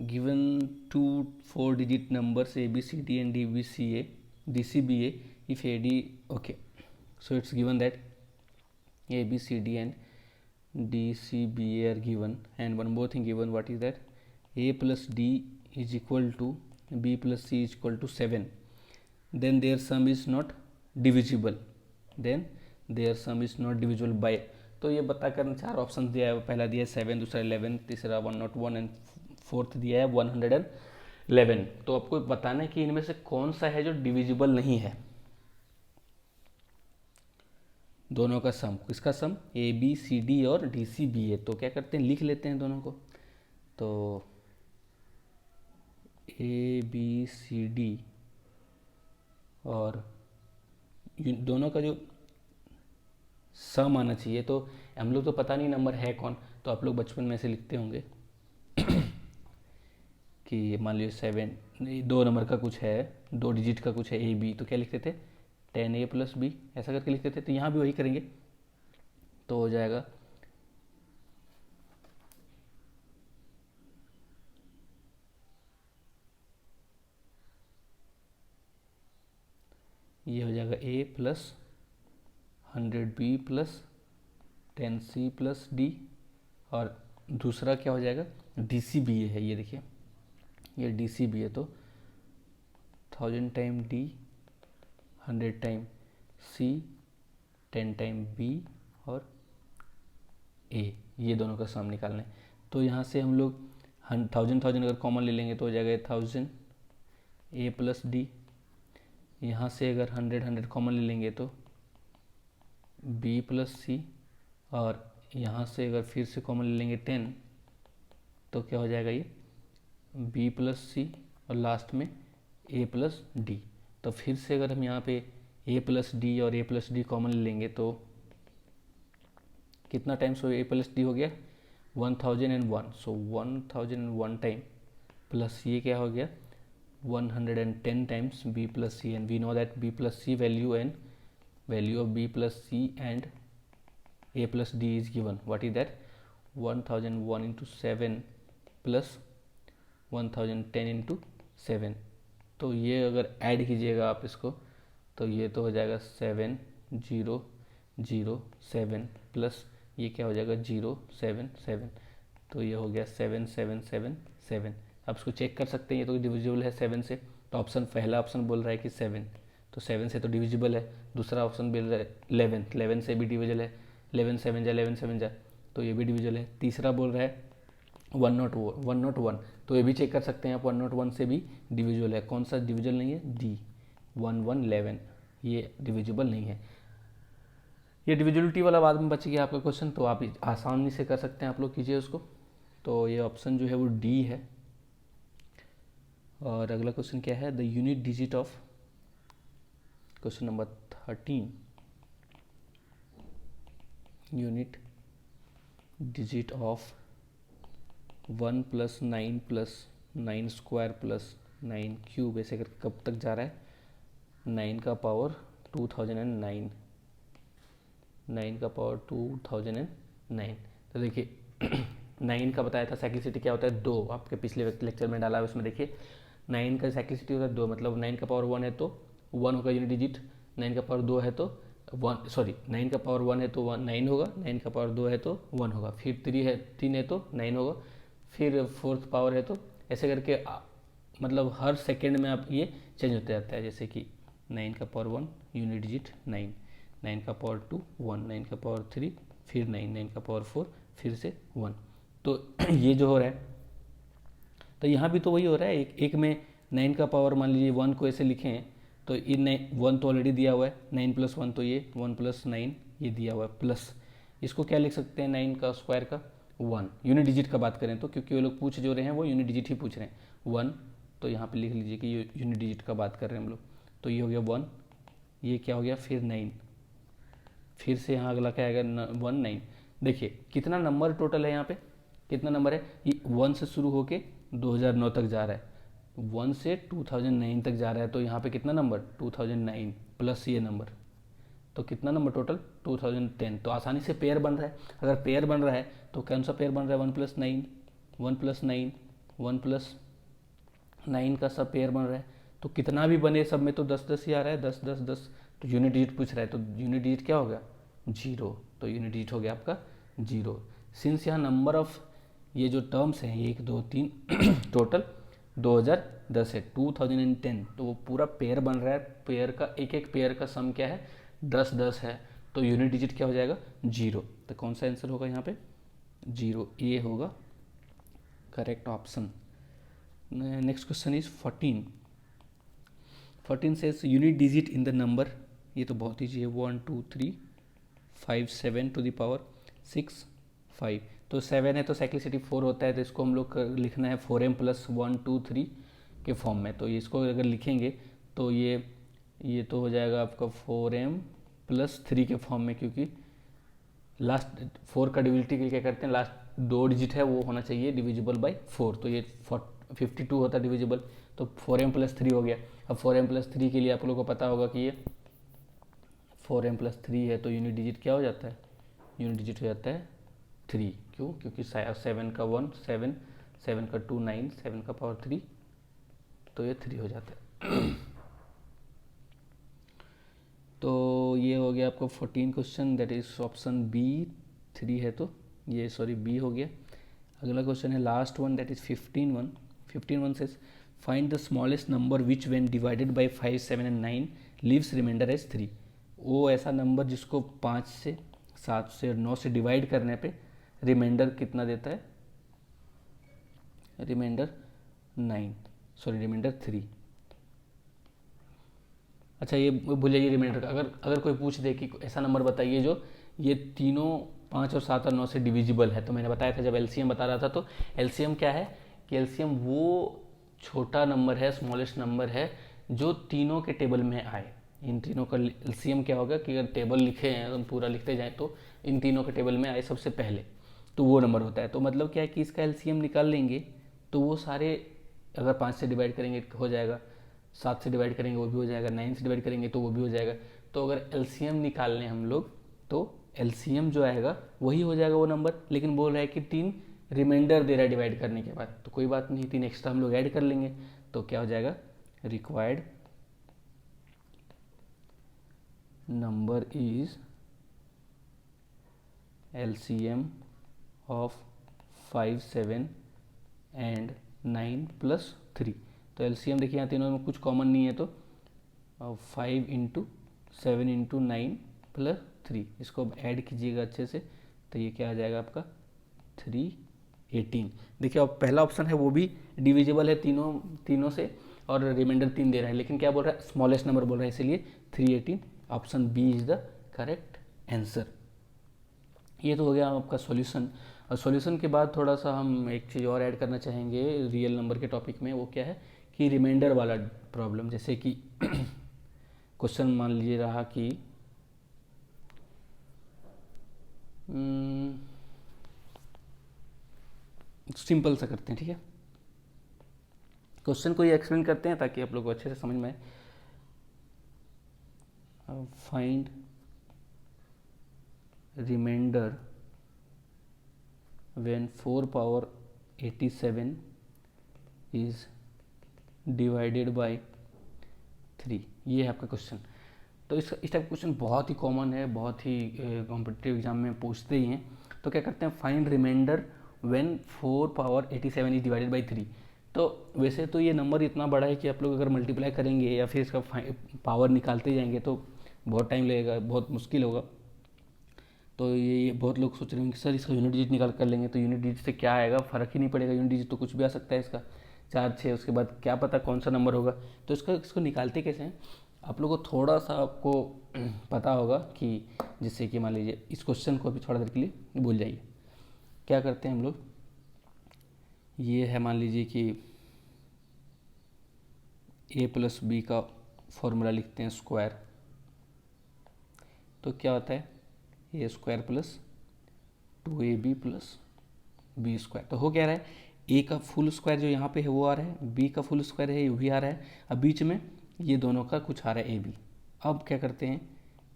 Given 2 4 digit numbers ABCD and DCBA if AD, okay, so it's given that ABCD and DCBA are given, and one more thing given, what is that, A + D is equal to B + C is equal to 7, then their sum is not divisible, by। तो ये बता कर 4 option दिया है, पहला दिया है 7, दूसरा 11, तीसरा 101 एंड फोर्थ दिया है 111। तो आपको बताना है कि इनमें से कौन सा है जो डिविजिबल नहीं है। दोनों का सम, किसका सम, ABCD और DCBA। तो क्या करते हैं, लिख लेते हैं दोनों को। तो ABCD और दोनों का जो सम आना चाहिए, तो हम लोग तो पता नहीं नंबर है कौन, तो आप लोग बचपन में से लिखते होंगे कि मान लीजिए 7, 2 नंबर का कुछ है, 2 डिजिट का कुछ है AB, तो क्या लिखते थे 10A + B, ऐसा करके लिखते थे। तो यहाँ भी वही करेंगे, तो हो जाएगा ये हो जाएगा a plus 100b plus 10c plus d, और दूसरा क्या हो जाएगा DCBA है, ये देखिए ये DCBA, तो 1000 time d, 100 time c, 10 time b और a, ये दोनों का सम निकालना है। तो यहाँ से हम लोग 1000 अगर कॉमन ले लेंगे तो हो जाएगा 1000 a प्लस d, यहाँ से अगर 100 कॉमन ले लेंगे तो b प्लस c, और यहाँ से अगर फिर से कॉमन ले लेंगे 10 तो क्या हो जाएगा ये b प्लस सी, और लास्ट में a प्लस डी। तो फिर से अगर हम यहाँ पे a प्लस डी और a प्लस डी कॉमन ले लेंगे तो कितना टाइम्स हो a प्लस डी हो गया 1001, सो 1001 टाइम प्लस ये क्या हो गया 110 times b plus c, and we know that b plus c value of b plus c and a plus d is given. What is that? 1001 into 7 plus 1010 into 7। तो ये अगर add कीजिएगा आप इसको तो ये तो हो जाएगा 7007 प्लस ये क्या हो जाएगा 077, तो ये हो गया 7777। आप इसको चेक कर सकते हैं, ये तो डिविजिबल है 7 से, तो ऑप्शन पहला ऑप्शन बोल रहा है कि 7, तो 7 से तो डिविजिबल है। दूसरा ऑप्शन बोल रहा है 11 से भी डिविजिबल है, 11 7 जा, तो ये भी डिविजल है। तीसरा बोल रहा है 101, तो ये भी चेक कर सकते हैं आप, 101 से भी डिविजिबल है। कौन सा डिविजल नहीं है डी 1111, ये डिविजिबल नहीं है। ये डिविजिबिलिटी वाला बाद में बच गया आपका क्वेश्चन, तो आप आसानी से कर सकते हैं, आप लोग कीजिए उसको। तो ये ऑप्शन जो है वो डी है। और अगला क्वेश्चन क्या है, the unit digit of, question number 13, unit digit of 1 plus 9 plus 9 square plus 9 cube, ऐसे कर कब तक जा रहा है 9 का पावर 2009, 9 का पावर 2009। तो देखिए 9 का बताया था साइक्लिसिटी क्या होता है 2, आपके पिछले लेक्चर में डाला है उसमें देखिए 9 का साइक्लिसिटी होता है 2, मतलब 9 का पावर 1 है तो 1 होगा यूनिट डिजिट, 9 का पावर 2 है तो 9 का पावर 1 है तो 9 होगा, 9 का पावर 2 है तो 1 होगा, फिर 3 है तो 9 होगा, फिर फोर्थ पावर है तो ऐसे करके मतलब हर सेकेंड में आप ये चेंज होते जाता है। जैसे कि 9 का पावर 1 यूनिट डिजिट 9, 9 का पावर 2 1, 9 का पावर 3 फिर 9, 9 का पावर 4 फिर से 1। तो ये जो हो रहा है तो यहाँ भी तो वही हो रहा है, एक में 9 का पावर मान लीजिए 1 को ऐसे लिखें तो इन 1 तो ऑलरेडी दिया हुआ है, 9 प्लस 1 तो ये 1 प्लस 9 ये दिया हुआ है, प्लस इसको क्या लिख सकते हैं 9 का स्क्वायर का 1, यूनिट डिजिट का बात करें तो, क्योंकि वो लोग पूछ जो रहे हैं वो यूनिट डिजिट ही पूछ रहे हैं 1, तो यहाँ पे लिख लीजिए कि ये यूनिट डिजिट का बात कर रहे हैं हम लोग। तो ये हो गया 1, ये क्या हो गया फिर 9, फिर से यहाँ अगला क्या आएगा 1 9। देखिए कितना नंबर टोटल है यहाँ पे, कितना नंबर है, ये 1 से शुरू होके 2009 तक जा रहा है, 1 से 2009 तक जा रहा है, तो यहाँ पे कितना नंबर 2009 प्लस ये नंबर, तो कितना नंबर टोटल 2010। तो आसानी से पेयर बन रहा है, अगर पेयर बन रहा है तो कौन सा पेयर बन रहा है 1 प्लस 9 1 प्लस 9 1 प्लस 9 का सब पेयर बन रहा है, तो कितना भी बने सब में तो 10 10 ही आ रहा है, 10 10 10, तो यूनिट डिजिट पूछ रहा है तो यूनिट डिजिट क्या होगा 0, तो यूनिट डिजिट हो गया आपका 0। सिंस यहाँ नंबर ऑफ ये जो टर्म्स हैं 1 2 3 टोटल 2010 है 2010, तो वो पूरा पेयर बन रहा है, पेयर का एक एक पेयर का सम क्या है 10 10 है, तो यूनिट डिजिट क्या हो जाएगा 0। तो कौन सा आंसर होगा यहाँ पे 0, ए होगा correct option. Next question is 14 says unit digit in the number, ये तो बहुत ईजी है 1 2 3 5 7 टू द पावर 6 5, तो 7 है तो साइक्लिसिटी 4 होता है, तो इसको हम लोग लिखना है 4m प्लस 1 2 3 के फॉर्म में। तो इसको अगर लिखेंगे तो ये तो हो जाएगा आपका 4m प्लस 3 के फॉर्म में, क्योंकि लास्ट 4 का डिविजिबिलिटी के लिए क्या करते हैं, लास्ट 2 डिजिट है वो होना चाहिए डिविजिबल बाय 4, तो ये 52 होता है डिविजिबल, तो 4m प्लस 3 हो गया। अब 4m प्लस 3 के लिए आप लोगों को पता होगा कि ये 4m प्लस 3 है, तो यूनिट डिजिट क्या हो जाता है, यूनिट डिजिट हो जाता है 3, क्यों, क्योंकि 7 का 1 7, 7 का 2 9, 7 का पावर 3, तो ये 3 हो जाता है। ये हो गया आपका 14 question, that is option b 3 है, तो ये सॉरी बी हो गया। अगला क्वेश्चन है last one, that is 15 1 says find the smallest number which when divided by 5 7 and 9 leaves remainder as 3। वो ऐसा नंबर जिसको 5 से 7 से और 9 से डिवाइड करने पे रिमाइंडर कितना देता है, रिमाइंडर 3। अच्छा ये भूल जाइए रिमाइंडर, अगर कोई पूछ दे कि ऐसा नंबर बताइए जो ये तीनों 5 और 7 और 9 से डिविजिबल है, तो मैंने बताया था जब एलसीएम बता रहा था, तो एलसीएम क्या है कि एलसीएम वो छोटा नंबर है, स्मॉलेस्ट नंबर है जो तीनों के टेबल में आए। इन तीनों का एलसीएम क्या होगा कि अगर टेबल लिखे हैं तो पूरा लिखते जाएं तो इन तीनों के टेबल में आए सबसे पहले, तो वो नंबर होता है। तो मतलब क्या है कि इसका एलसीएम निकाल लेंगे तो वो सारे, अगर 5 से डिवाइड करेंगे हो जाएगा, 7 से डिवाइड करेंगे वो भी हो जाएगा, 9 से डिवाइड करेंगे तो वो भी हो जाएगा। तो अगर एलसीएम निकालने हम लोग तो एलसीएम जो आएगा वही हो जाएगा वो नंबर, लेकिन बोल रहा है कि 3 रिमाइंडर दे रहा है डिवाइड करने के बाद, तो कोई बात नहीं, 3 एक्स्ट्रा हम लोग ऐड कर लेंगे, तो क्या हो जाएगा, required number is LCM of 5 7 and 9 plus 3। तो एलसीएम देखिए यहाँ तीनों में कुछ कॉमन नहीं है, तो 5 इंटू 7 इंटू 9 प्लस 3, इसको अब ऐड कीजिएगा अच्छे से, तो ये क्या आ जाएगा आपका 318। देखिए अब पहला ऑप्शन है वो भी डिविजिबल है तीनों से और रिमाइंडर 3 दे रहा है, लेकिन क्या बोल रहा है, स्मॉलेस्ट नंबर बोल रहा है, इसीलिए 318, option b is the correct answer. ये तो हो गया आपका सॉल्यूशन। और सॉल्यूशन के बाद थोड़ा सा हम एक चीज़ और ऐड करना चाहेंगे रियल नंबर के टॉपिक में, वो क्या है कि रिमाइंडर वाला प्रॉब्लम। जैसे कि क्वेश्चन मान लीजिए रहा कि सिंपल सा करते हैं, ठीक है, क्वेश्चन को ये एक्सप्लेन करते हैं ताकि आप लोग को अच्छे से समझ में आए। Find remainder when 4 power 87 is divided by 3, ये है आपका क्वेश्चन। तो इस टाइप क्वेश्चन बहुत ही कॉमन है, बहुत ही कॉम्पिटिटिव एग्जाम में पूछते ही हैं। तो क्या करते हैं, find remainder when 4 power 87 is divided by 3। तो वैसे तो ये नंबर इतना बड़ा है कि आप लोग अगर मल्टीप्लाई करेंगे या फिर इसका पावर निकालते जाएंगे तो बहुत टाइम लगेगा, बहुत मुश्किल होगा। तो ये बहुत लोग सोच रहे हैं कि सर इसका यूनिट डिजिट निकाल कर लेंगे, तो यूनिट डिजिट से क्या आएगा, फ़र्क ही नहीं पड़ेगा, यूनिट डिजिट तो कुछ भी आ सकता है इसका, 4 6, उसके बाद क्या पता कौन सा नंबर होगा। तो इसको निकालते कैसे हैं, आप लोगों को थोड़ा सा आपको पता होगा कि जिससे कि मान लीजिए इस क्वेश्चन को भी थोड़ा देर के लिए भूल जाइए। क्या करते हैं हम लोग, ये है मान लीजिए कि a प्लस बी का फॉर्मूला लिखते हैं स्क्वायर, तो क्या होता है a square plus 2ab plus b square. तो हो क्या रहा है, ए का फुल स्क्वायर जो यहाँ पे है वो आ रहा है, बी का फुल स्क्वायर है ये भी आ रहा है, अब बीच में ये दोनों का कुछ आ रहा है ए बी। अब क्या करते हैं,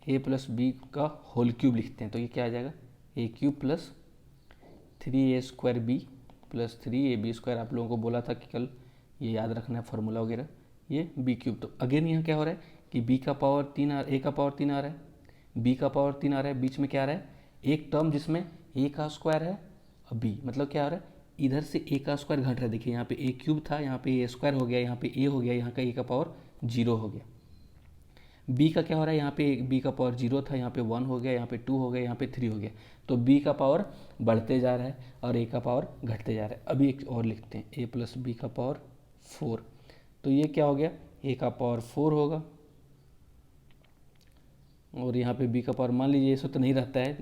ए प्लस बी का होल क्यूब लिखते हैं, तो ये क्या आ जाएगा, a cube plus 3a square b plus 3ab square. आप लोगों को बोला था कि कल ये याद रखना है फार्मूला वगैरह, ये बी क्यूब। तो अगेन यहाँ क्या हो रहा है कि बी का पावर 3 ए का पावर 3 आ रहा है, बी का पावर 3 आ रहा है, बीच में क्या आ रहा है, एक टर्म जिसमें ए का स्क्वायर है और बी, मतलब क्या आ रहा है, इधर से ए का स्क्वायर घट रहा है। देखिए यहाँ पे ए क्यूब था, यहाँ पे ए स्क्वायर हो गया, यहाँ पे ए हो गया, यहाँ का ए का पावर 0 हो गया। बी का क्या हो रहा है, यहाँ पे बी का पावर 0 था, यहाँ पे 1 हो गया, यहाँ पे 2 हो गया, यहाँ पे 3 हो गया। तो बी का पावर बढ़ते जा रहा है और ए का पावर घटते जा रहा है। अभी एक और लिखते हैं, ए प्लस बी का पावर 4, तो ये क्या हो गया, ए का पावर 4 होगा और यहाँ पे बी का पावर मान लीजिए इसको तो नहीं रहता है,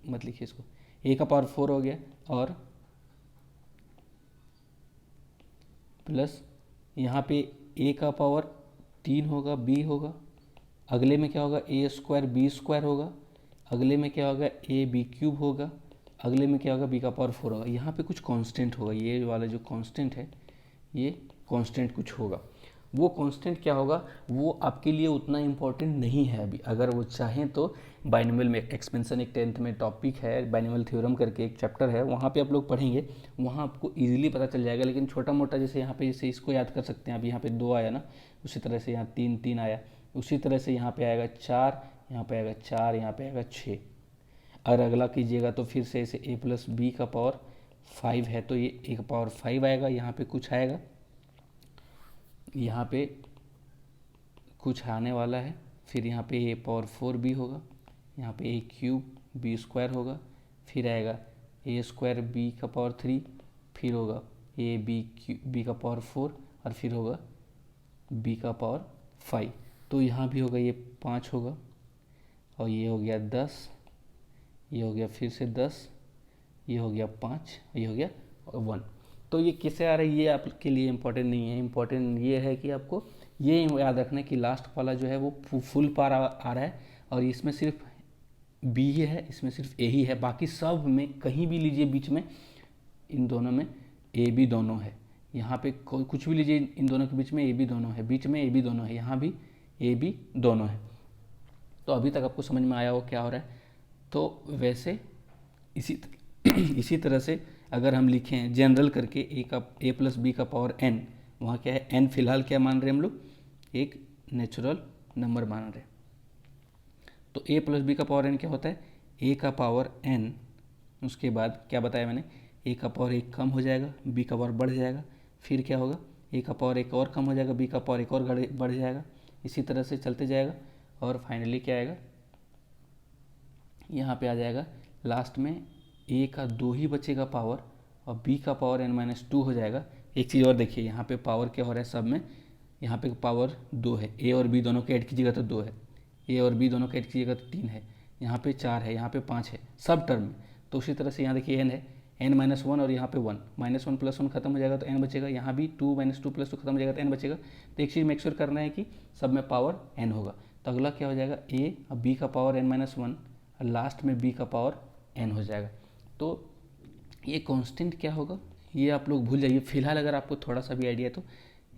मत लिखिए इसको, ए का पावर 4 हो गया और प्लस यहाँ पे ए का पावर 3 होगा, बी होगा, अगले में क्या होगा, ए स्क्वायर बी स्क्वायर होगा, अगले में क्या होगा, ए बी क्यूब होगा, अगले में क्या होगा, बी का पावर 4 होगा। यहाँ पे कुछ कांस्टेंट होगा, ये वाला जो कांस्टेंट है ये कांस्टेंट कुछ होगा। वो कांस्टेंट क्या होगा वो आपके लिए उतना इम्पोर्टेंट नहीं है अभी। अगर वो चाहें तो बाइनोमियल में एक्सपेंशन एक 10th में टॉपिक है, बाइनोमियल थ्योरम करके एक चैप्टर है, वहाँ पे आप लोग पढ़ेंगे, वहाँ आपको इजीली पता चल जाएगा। लेकिन छोटा मोटा जैसे यहाँ पे जैसे इसको याद कर सकते हैं, अब यहाँ पे 2 आया ना, उसी तरह से यहाँ 3 3 आया, उसी तरह से यहाँ पे आएगा 4, यहाँ पे आएगा 4, यहाँ पे आएगा 6। अगर अगला कीजिएगा तो फिर से इसे a प्लस बी का पावर 5 है तो ये a का पावर 5 आएगा, यहाँ पे कुछ आएगा, यहाँ पे कुछ आने वाला है, फिर यहाँ पे a पावर 4b होगा, यहाँ पे a क्यूब b स्क्वायर होगा, फिर आएगा a स्क्वायर b का पावर 3, फिर होगा a b का पावर 4 और फिर होगा b का पावर 5। तो यहाँ भी होगा ये 5 होगा और ये हो गया 10, ये हो गया फिर से 10, ये हो गया 5, ये हो गया 1। तो ये किससे आ रहा है ये आपके लिए इम्पोर्टेंट नहीं है, इम्पोर्टेंट ये है कि आपको ये याद रखना है कि लास्ट वाला जो है वो फुल पार आ रहा है और इसमें सिर्फ बी ही है, इसमें सिर्फ ए ही है, बाकी सब में कहीं भी लीजिए बीच में इन दोनों में ए बी दोनों है। यहाँ पे कोई कुछ भी लीजिए इन दोनों के बीच में ए बी दोनों है, बीच में ए बी दोनों है, यहाँ भी ए बी दोनों है। तो अभी तक आपको समझ में आया हो क्या हो रहा है। तो वैसे इसी तरह से अगर हम लिखें जनरल करके ए प्लस बी का पावर n, वहाँ क्या है n फिलहाल क्या मान रहे हैं हम लोग, एक नेचुरल नंबर मान रहे हैं। तो a प्लस बी का पावर n क्या होता है, a का पावर n, उसके बाद क्या बताया मैंने, a का पावर 1 कम हो जाएगा, b का पावर बढ़ जाएगा, फिर क्या होगा a का पावर 1 और कम हो जाएगा, b का पावर 1 और बढ़ जाएगा, इसी तरह से चलते जाएगा और फाइनली क्या आएगा, यहाँ पे आ जाएगा लास्ट में a का 2 ही बचेगा पावर और b का पावर n-2 हो जाएगा। एक चीज़ और देखिए, यहाँ पे पावर क्या हो रहा है सब में, यहाँ पे पावर 2 है, a और b दोनों के ऐड कीजिएगा तो 2 है, a और b दोनों के ऐड कीजिएगा तो 3 है, यहाँ पे 4 है, यहाँ पे 5 है सब टर्म में। तो उसी तरह से यहाँ देखिए n है, n-1 और यहाँ पे 1, -1 + 1 खत्म हो जाएगा तो n बचेगा, यहाँ भी 2 - 2 + 2 खत्म हो जाएगा तो n बचेगा। तो एक चीज़ मेक श्योर करना है कि सब में पावर n होगा। तो अगला क्या हो जाएगा, a और b का पावर n-1 और लास्ट में b का पावर n हो जाएगा। तो ये कांस्टेंट क्या होगा ये आप लोग भूल जाइए, फिलहाल अगर आपको थोड़ा सा भी आइडिया है तो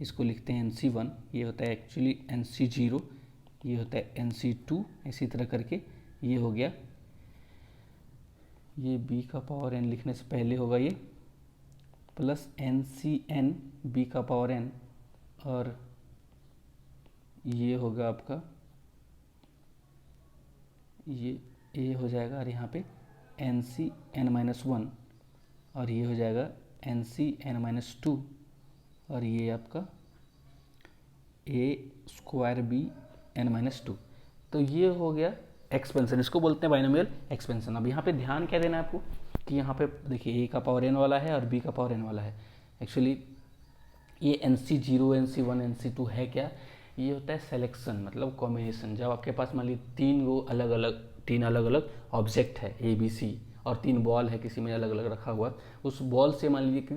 इसको लिखते हैं NC1, ये होता है एक्चुअली NC0, ये होता है NC2, इसी तरह करके ये हो गया, ये b का पावर n लिखने से पहले होगा ये प्लस NCn b का पावर n और ये होगा आपका ये a हो जाएगा और यहाँ पे NCn-1 और ये हो जाएगा NCn-2 और ये आपका a²b(n-2). तो ये हो गया एक्सपेंशन, इसको बोलते हैं बाइनोमियल एक्सपेंशन। अब यहाँ पे ध्यान क्या देना है आपको कि यहाँ पे देखिए a का पावर n वाला है और b का पावर n वाला है। एक्चुअली ये NC0 NC1 NC2 है क्या, ये होता है सिलेक्शन, मतलब कॉम्बिनेशन। जब आपके पास मान लीजिए तीन अलग अलग ऑब्जेक्ट है ABC और 3 बॉल है किसी में अलग अलग रखा हुआ, उस बॉल से मान लीजिए कि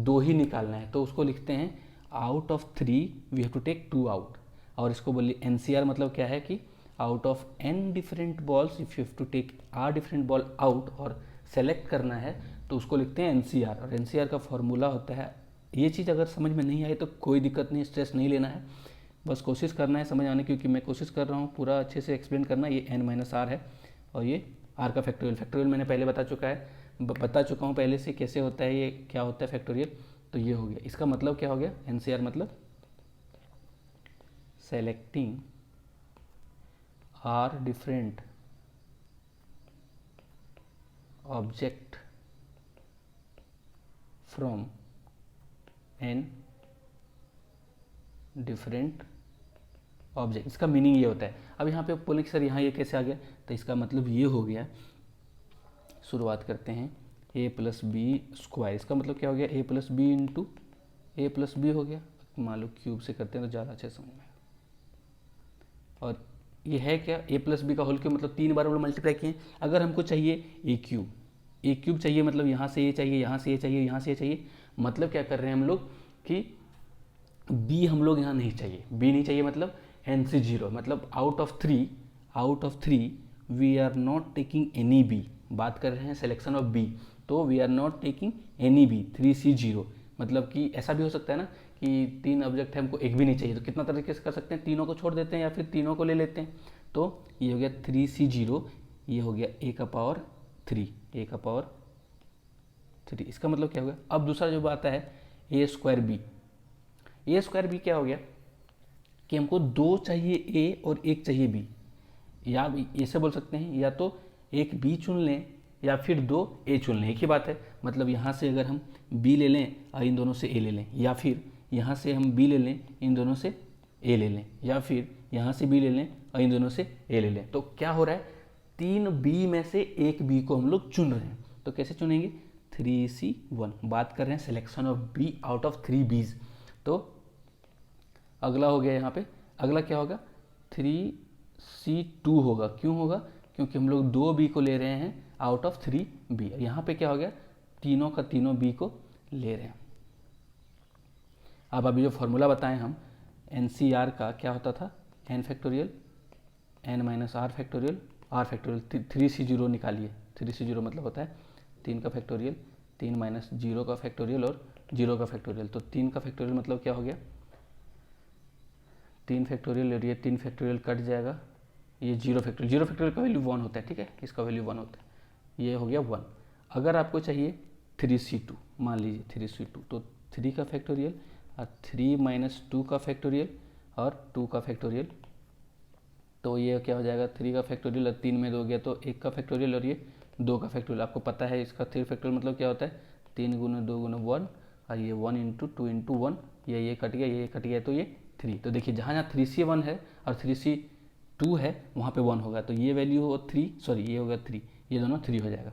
2 ही निकालना है तो उसको लिखते हैं out of 3 we have to take 2 out. और इसको बोलिए NCR, मतलब क्या है कि out of n different balls if you have to take r different ball out और सेलेक्ट करना है तो उसको लिखते हैं NCR। और NCR का फॉर्मूला होता है, ये चीज़ अगर समझ में नहीं आई तो कोई दिक्कत नहीं, स्ट्रेस नहीं लेना है, बस कोशिश करना है समझ आने की, क्योंकि मैं कोशिश कर रहा हूँ पूरा अच्छे से एक्सप्लेन करना। ये n-r है और ये r का फैक्टोरियल मैंने पहले बता चुका हूँ पहले से कैसे होता है, ये क्या होता है फैक्टोरियल। तो ये हो गया, इसका मतलब क्या हो गया, NCR मतलब selecting r different object from n different object. इसका मीनिंग ये होता है। अब यहाँ पे बोले कि सर यहाँ ये कैसे आ गया, तो इसका मतलब ये हो गया, शुरुआत करते हैं a + b², इसका मतलब क्या हो गया, a + b × a + b हो गया। मान लो क्यूब से करते हैं तो ज़्यादा अच्छे समझ में आएगा। और ये है क्या, a + b का होल क्यूब, मतलब 3 बार हम लोग मल्टीप्लाई किए। अगर हमको चाहिए a क्यूब चाहिए, मतलब यहाँ से ये चाहिए, यहाँ से ये चाहिए, यहाँ से ये चाहिए, मतलब क्या कर रहे हैं हम लोग कि b हम लोग यहाँ नहीं चाहिए, b नहीं चाहिए मतलब NC0, मतलब out of 3 we are not taking any b, बात कर रहे हैं सिलेक्शन ऑफ b, तो we are not taking any b 3C0। मतलब कि ऐसा भी हो सकता है ना कि 3 ऑब्जेक्ट है, हमको एक भी नहीं चाहिए, तो कितना तरीके से कर सकते हैं, तीनों को छोड़ देते हैं या फिर तीनों को ले लेते हैं। तो ये हो गया 3C0, ये हो गया a का पावर 3, इसका मतलब क्या हो गया। अब दूसरा जो बात है a²b क्या हो गया कि हमको 2 चाहिए a और 1 चाहिए b। या ऐसे बोल सकते हैं, या तो एक बी चुन लें या फिर दो ए चुन लें, एक ही बात है। मतलब यहाँ से अगर हम बी ले लें और इन दोनों से ए ले लें, या फिर यहाँ से हम बी ले लें इन दोनों से ए ले लें, या फिर यहाँ से बी ले लें और इन दोनों से ए ले लें, तो क्या हो रहा है, 3 बी में से एक बी को हम लोग चुन रहे हैं। तो कैसे चुनेंगे, 3C1, बात कर रहे हैं selection of be out of 3 बीज। तो अगला हो गया यहाँ पे, अगला क्या होगा, 3C2 होगा। क्यों होगा, क्योंकि हम लोग 2 बी को ले रहे हैं आउट ऑफ 3 बी। यहाँ पे क्या हो गया, तीनों का तीनों बी को ले रहे हैं। अब अभी जो फॉर्मूला बताएं हम NCR का, क्या होता था, n factorial n minus r factorial r factorial, 3C0 निकालिए। 3C0 मतलब होता है 3 का फैक्टोरियल, 3 माइनस 0 का फैक्टोरियल और 0 का फैक्टोरियल। तो 3 का फैक्टोरियल मतलब क्या हो गया, 3 फैक्टोरियल और ये 3 फैक्टोरियल कट जाएगा, ये 0 फैक्टोरियल, 0 फैक्टोरियल का वैल्यू 1 होता है, ठीक है, इसका वैल्यू 1 होता है, ये हो गया 1। अगर आपको चाहिए 3C2, मान लीजिए 3C2, तो 3 का फैक्टोरियल और 3 माइनस 2 का फैक्टोरियल और 2 का फैक्टोरियल, तो ये क्या हो जाएगा, 3 का फैक्टोरियल और 3 में 2 गया तो 1 का फैक्टोरियल और ये 2 का फैक्टोरियल। आपको पता है इसका 3 फैक्टोरियल मतलब क्या होता है, 3 गुना 2 गुना 1 और ये 1 इंटू 2 इंटू 1, ये कट गया, ये कट गया, तो ये 3। तो देखिए जहाँ जहाँ 3C1 है और 3C2 है वहाँ पे 1 होगा, तो ये वैल्यू हो 3, सॉरी ये होगा 3, ये दोनों 3 हो जाएगा।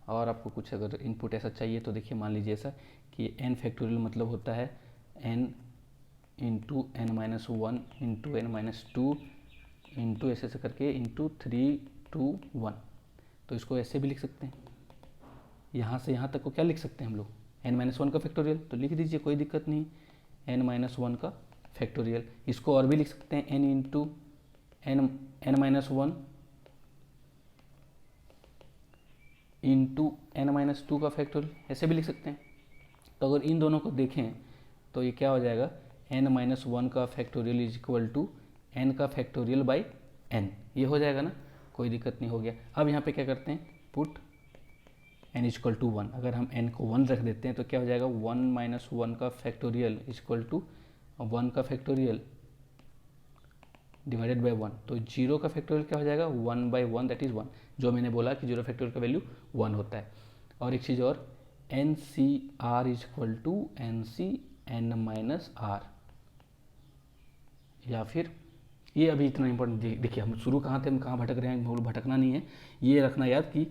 और आपको कुछ अगर इनपुट ऐसा चाहिए तो देखिए, मान लीजिए ऐसा कि n फैक्टोरियल मतलब होता है n into n minus 1 into n minus 2 into ऐसे करके इंटू 3 2 1। तो इसको ऐसे भी लिख सकते हैं, यहाँ से यहाँ तक को क्या लिख सकते हैं हम लोग, n माइनस 1 का फैक्टोरियल, तो लिख दीजिए, कोई दिक्कत नहीं, n माइनस 1 का फैक्टोरियल। इसको और भी लिख सकते हैं, n into n minus 1 into n minus 2 का फैक्टोरियल, ऐसे भी लिख सकते हैं। तो अगर इन दोनों को देखें तो ये क्या हो जाएगा, n माइनस 1 का factorial is equal to n का फैक्टोरियल बाई n, ये हो जाएगा ना, कोई दिक्कत नहीं, हो गया। अब यहाँ पे क्या करते हैं, put n is equal to 1, अगर हम n को 1 रख देते हैं तो क्या हो जाएगा, 1 माइनस 1 का फैक्टोरियल इज इक्वल टू 1 का फैक्टोरियल डिवाइडेड बाई 1। तो 0 का फैक्टोरियल क्या हो जाएगा, 1 बाई 1 दैट इज़ 1, जो मैंने बोला कि 0 फैक्टोरियल का वैल्यू 1 होता है। और एक चीज़ और, NCR is equal to NCN minus R, या फिर ये अभी इतना इंपॉर्टेंट, देखिए हम शुरू कहाँ थे, हम कहाँ भटक रहे हैं, भटकना नहीं है, ये रखना याद कि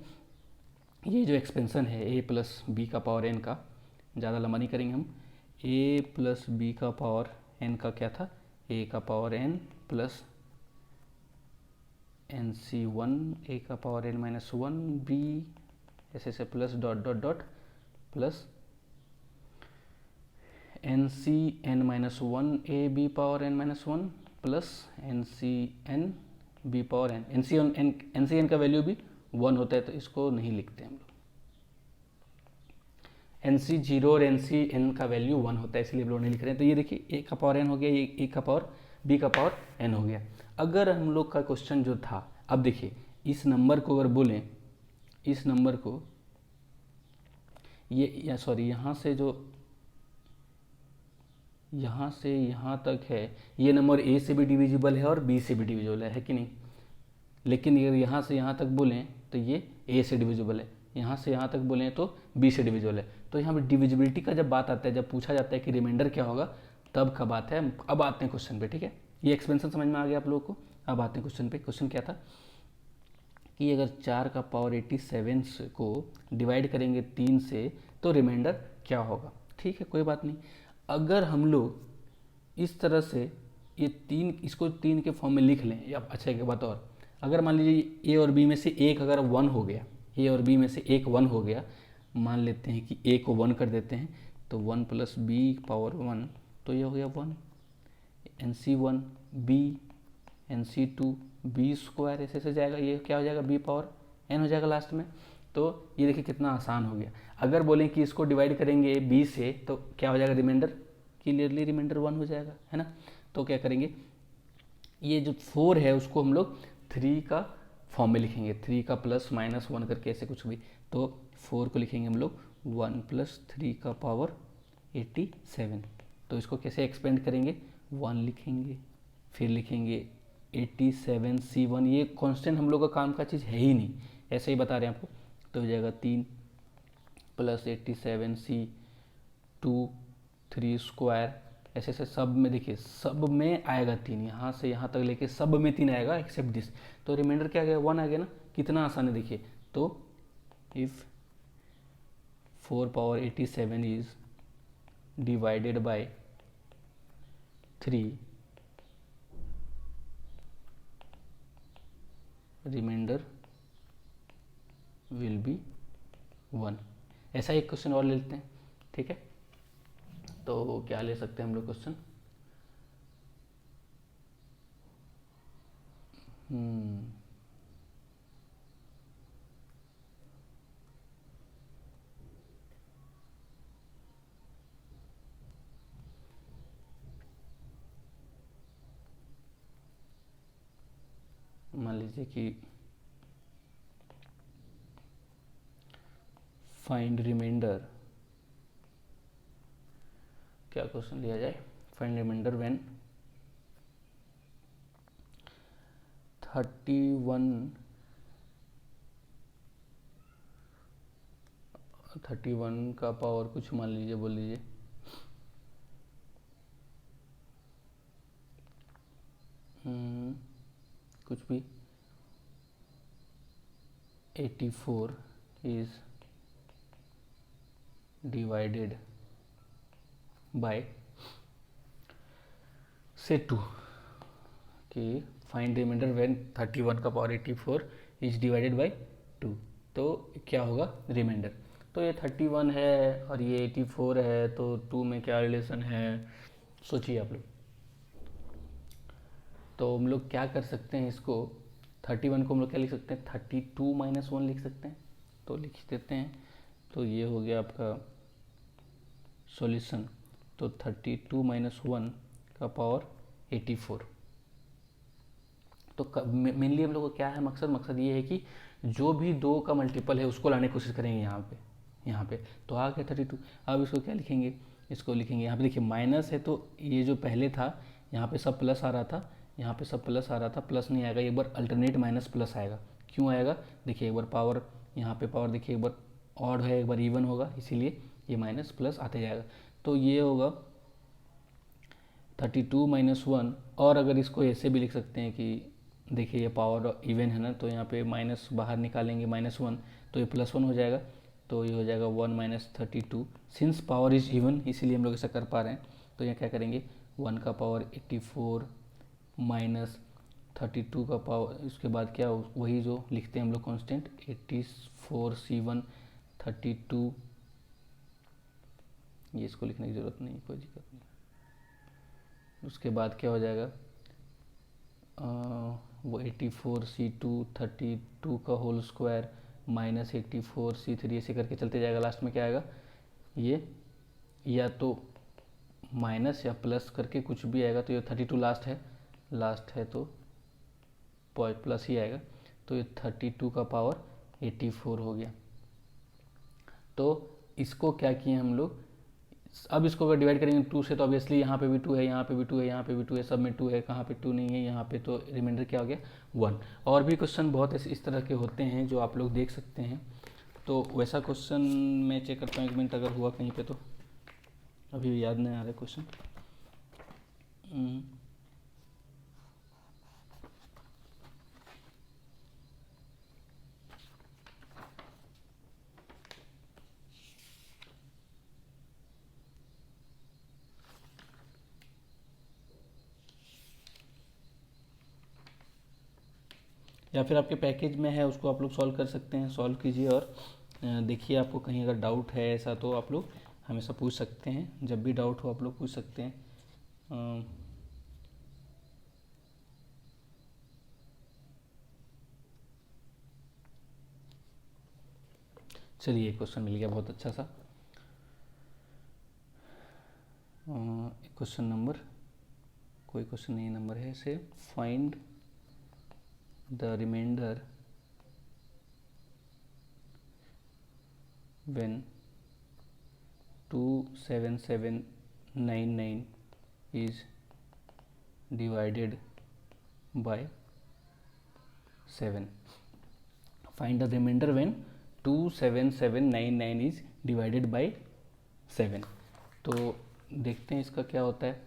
ये जो एक्सपेंशन है a प्लस बी का पावर n का, ज़्यादा लंबा नहीं करेंगे हम, a प्लस बी का पावर n का क्या था, a का power n plus NC1 a का पावर n माइनस 1 b ऐसे plus dot dot dot plus NCN minus 1 a b power n minus 1 plus NCN b power n। NCN का value भी 1 होता है, तो इसको नहीं लिखते हम लोग। NC0 और NCN का वैल्यू 1 होता है, इसलिए हम लोग नहीं लिख रहे हैं। तो ये देखिए a का पावर n हो गया, ये a का पावर b का पावर n हो गया। अगर हम लोग का क्वेश्चन जो था, अब देखिए इस नंबर को अगर बोलें, इस नंबर को ये या सॉरी यहाँ से जो यहाँ से यहाँ तक है, ये नंबर a से भी डिविजिबल है और b से भी डिविजिबल है कि नहीं। लेकिन अगर यहाँ से यहाँ तक बोलें तो ये a से डिविजिबल है, यहाँ से यहाँ तक बोलें तो b से डिविजिबल है। तो यहाँ पर डिविजिबिलिटी का जब बात आता है, जब पूछा जाता है कि रिमाइंडर क्या होगा, तब का बात है। अब आते हैं क्वेश्चन पे, ठीक है, ये एक्सपेंशन समझ में आ गया आप लोगों को। अब आते हैं क्वेश्चन पे। क्वेश्चन क्या था कि अगर 4 का पावर 87 को डिवाइड करेंगे 3 से तो रिमाइंडर क्या होगा। ठीक है, कोई बात नहीं। अगर हम लोग इस तरह से ये 3, इसको 3 के फॉर्म में लिख लें, या अच्छा एक बात और, अगर मान लीजिए a और b में से एक अगर 1 हो गया, a और b में से एक 1 हो गया, मान लेते हैं कि a को 1 कर देते हैं, तो 1 प्लस b पावर 1, तो ये हो गया 1, NC1 b NC2 b square ऐसे जाएगा, ये क्या हो जाएगा b पावर n हो जाएगा लास्ट में। तो ये देखिए कितना आसान हो गया। अगर बोलें कि इसको डिवाइड करेंगे b से तो क्या हो जाएगा, रिमाइंडर, क्लियरली रिमाइंडर 1 हो जाएगा, है ना। तो क्या करेंगे, ये जो 4 है उसको हम लोग 3 का फॉर्म में लिखेंगे, 3 का प्लस माइनस 1 करके ऐसे कुछ भी। तो 4 को लिखेंगे हम लोग 1 प्लस 3 का पावर 87। तो इसको कैसे एक्सपेंड करेंगे, 1 लिखेंगे, फिर लिखेंगे 87C1, ये कांस्टेंट हम लोग का काम का चीज़ है ही नहीं, ऐसे ही बता रहे हैं आपको। तो हो जाएगा 3 + 87C2 3 स्क्वायर, ऐसे ऐसे सब में देखिए, सब में आएगा 3, यहाँ से यहाँ तक लेके सब में 3 आएगा एक्सेप्ट दिस। तो रिमाइंडर क्या आ गया, 1 आ गया ना, कितना आसान है देखिए। तो if 4 ^ 87 is divided by 3, remainder will be 1। ऐसा एक क्वेश्चन और ले लेते हैं, ठीक है। तो क्या ले सकते हैं हम लोग क्वेश्चन, मान लीजिए कि फाइंड रिमाइंडर, क्या क्वेश्चन लिया जाए, फाइंड रिमाइंडर व्हेन 31 का पावर कुछ मान लीजिए, बोल लीजिए कुछ भी 84 इज डिवाइडेड बाय से 2, कि फाइंड रिमाइंडर व्हेन 31 का पावर 84 इज डिवाइडेड बाय 2, तो क्या होगा रिमाइंडर। तो ये 31 है और ये 84 है, तो 2 में क्या रिलेशन है, सोचिए आप लोग। तो हम लोग क्या कर सकते हैं, इसको 31 को हम लोग क्या लिख सकते हैं, 32 - 1 लिख सकते हैं। तो लिख देते हैं, तो ये हो गया आपका सॉल्यूशन। तो 32 - 1 का पावर 84। तो मेनली हम लोग को क्या है मकसद ये है कि जो भी 2 का मल्टीपल है उसको लाने की कोशिश करेंगे यहाँ पे। तो आ गया 32। अब इसको क्या लिखेंगे, इसको लिखेंगे यहाँ पे देखिए माइनस है, तो ये जो पहले था यहाँ पे सब प्लस आ रहा था, यहाँ पे सब प्लस आ रहा था, प्लस नहीं आएगा, एक बार अल्टरनेट माइनस प्लस आएगा। क्यों आएगा, देखिए एक बार पावर, यहाँ पे पावर देखिए, एक बार ऑड है एक बार इवन होगा, इसीलिए ये माइनस प्लस आते जाएगा। तो ये होगा 32 - 1। और अगर इसको ऐसे भी लिख सकते हैं कि देखिए ये पावर इवन है ना, तो यहाँ पे माइनस बाहर निकालेंगे -1, तो ये +1 हो जाएगा। तो ये हो जाएगा 1 - 32। सिंस पावर इज इवन इसीलिए हम लोग ऐसा कर पा रहे हैं। तो यहाँ क्या करेंगे, 1 का पावर 84 माइनस 32 का पावर, उसके बाद क्या वही जो लिखते हैं हम लोग कांस्टेंट 84C1 32, ये इसको लिखने की ज़रूरत नहीं, कोई दिक्कत नहीं। उसके बाद क्या हो जाएगा, वो 84C2 32 का होल स्क्वायर माइनस 84C3, ऐसे करके चलते जाएगा। लास्ट में क्या आएगा, ये या तो माइनस या प्लस करके कुछ भी आएगा। तो ये 32 लास्ट है तो प्लस ही आएगा। तो ये 32 का पावर 84 हो गया। तो इसको क्या किए हम लोग, अब इसको अगर डिवाइड करेंगे 2 से, तो ऑब्वियसली यहाँ पे भी 2 है, यहाँ पे भी 2 है, यहाँ पे भी 2 है, सब में 2 है, कहाँ पे 2 नहीं है यहाँ पे, तो रिमाइंडर क्या हो गया 1। और भी क्वेश्चन बहुत इस तरह के होते हैं जो आप लोग देख सकते हैं। तो वैसा क्वेश्चन मैं चेक करता हूँ 1 मिनट, अगर हुआ कहीं पे तो, अभी याद नहीं आ रहा क्वेश्चन। या फिर आपके पैकेज में है, उसको आप लोग सॉल्व कर सकते हैं, सॉल्व कीजिए। और देखिए आपको कहीं अगर डाउट है ऐसा, तो आप लोग हमेशा पूछ सकते हैं, जब भी डाउट हो आप लोग पूछ सकते हैं। चलिए क्वेश्चन मिल गया बहुत अच्छा सा। क्वेश्चन नंबर, कोई क्वेश्चन नहीं नंबर है से, find the remainder when 27799 is divided by 7. Find the remainder when 27799 is divided by 7. तो देखते हैं इसका क्या होता है.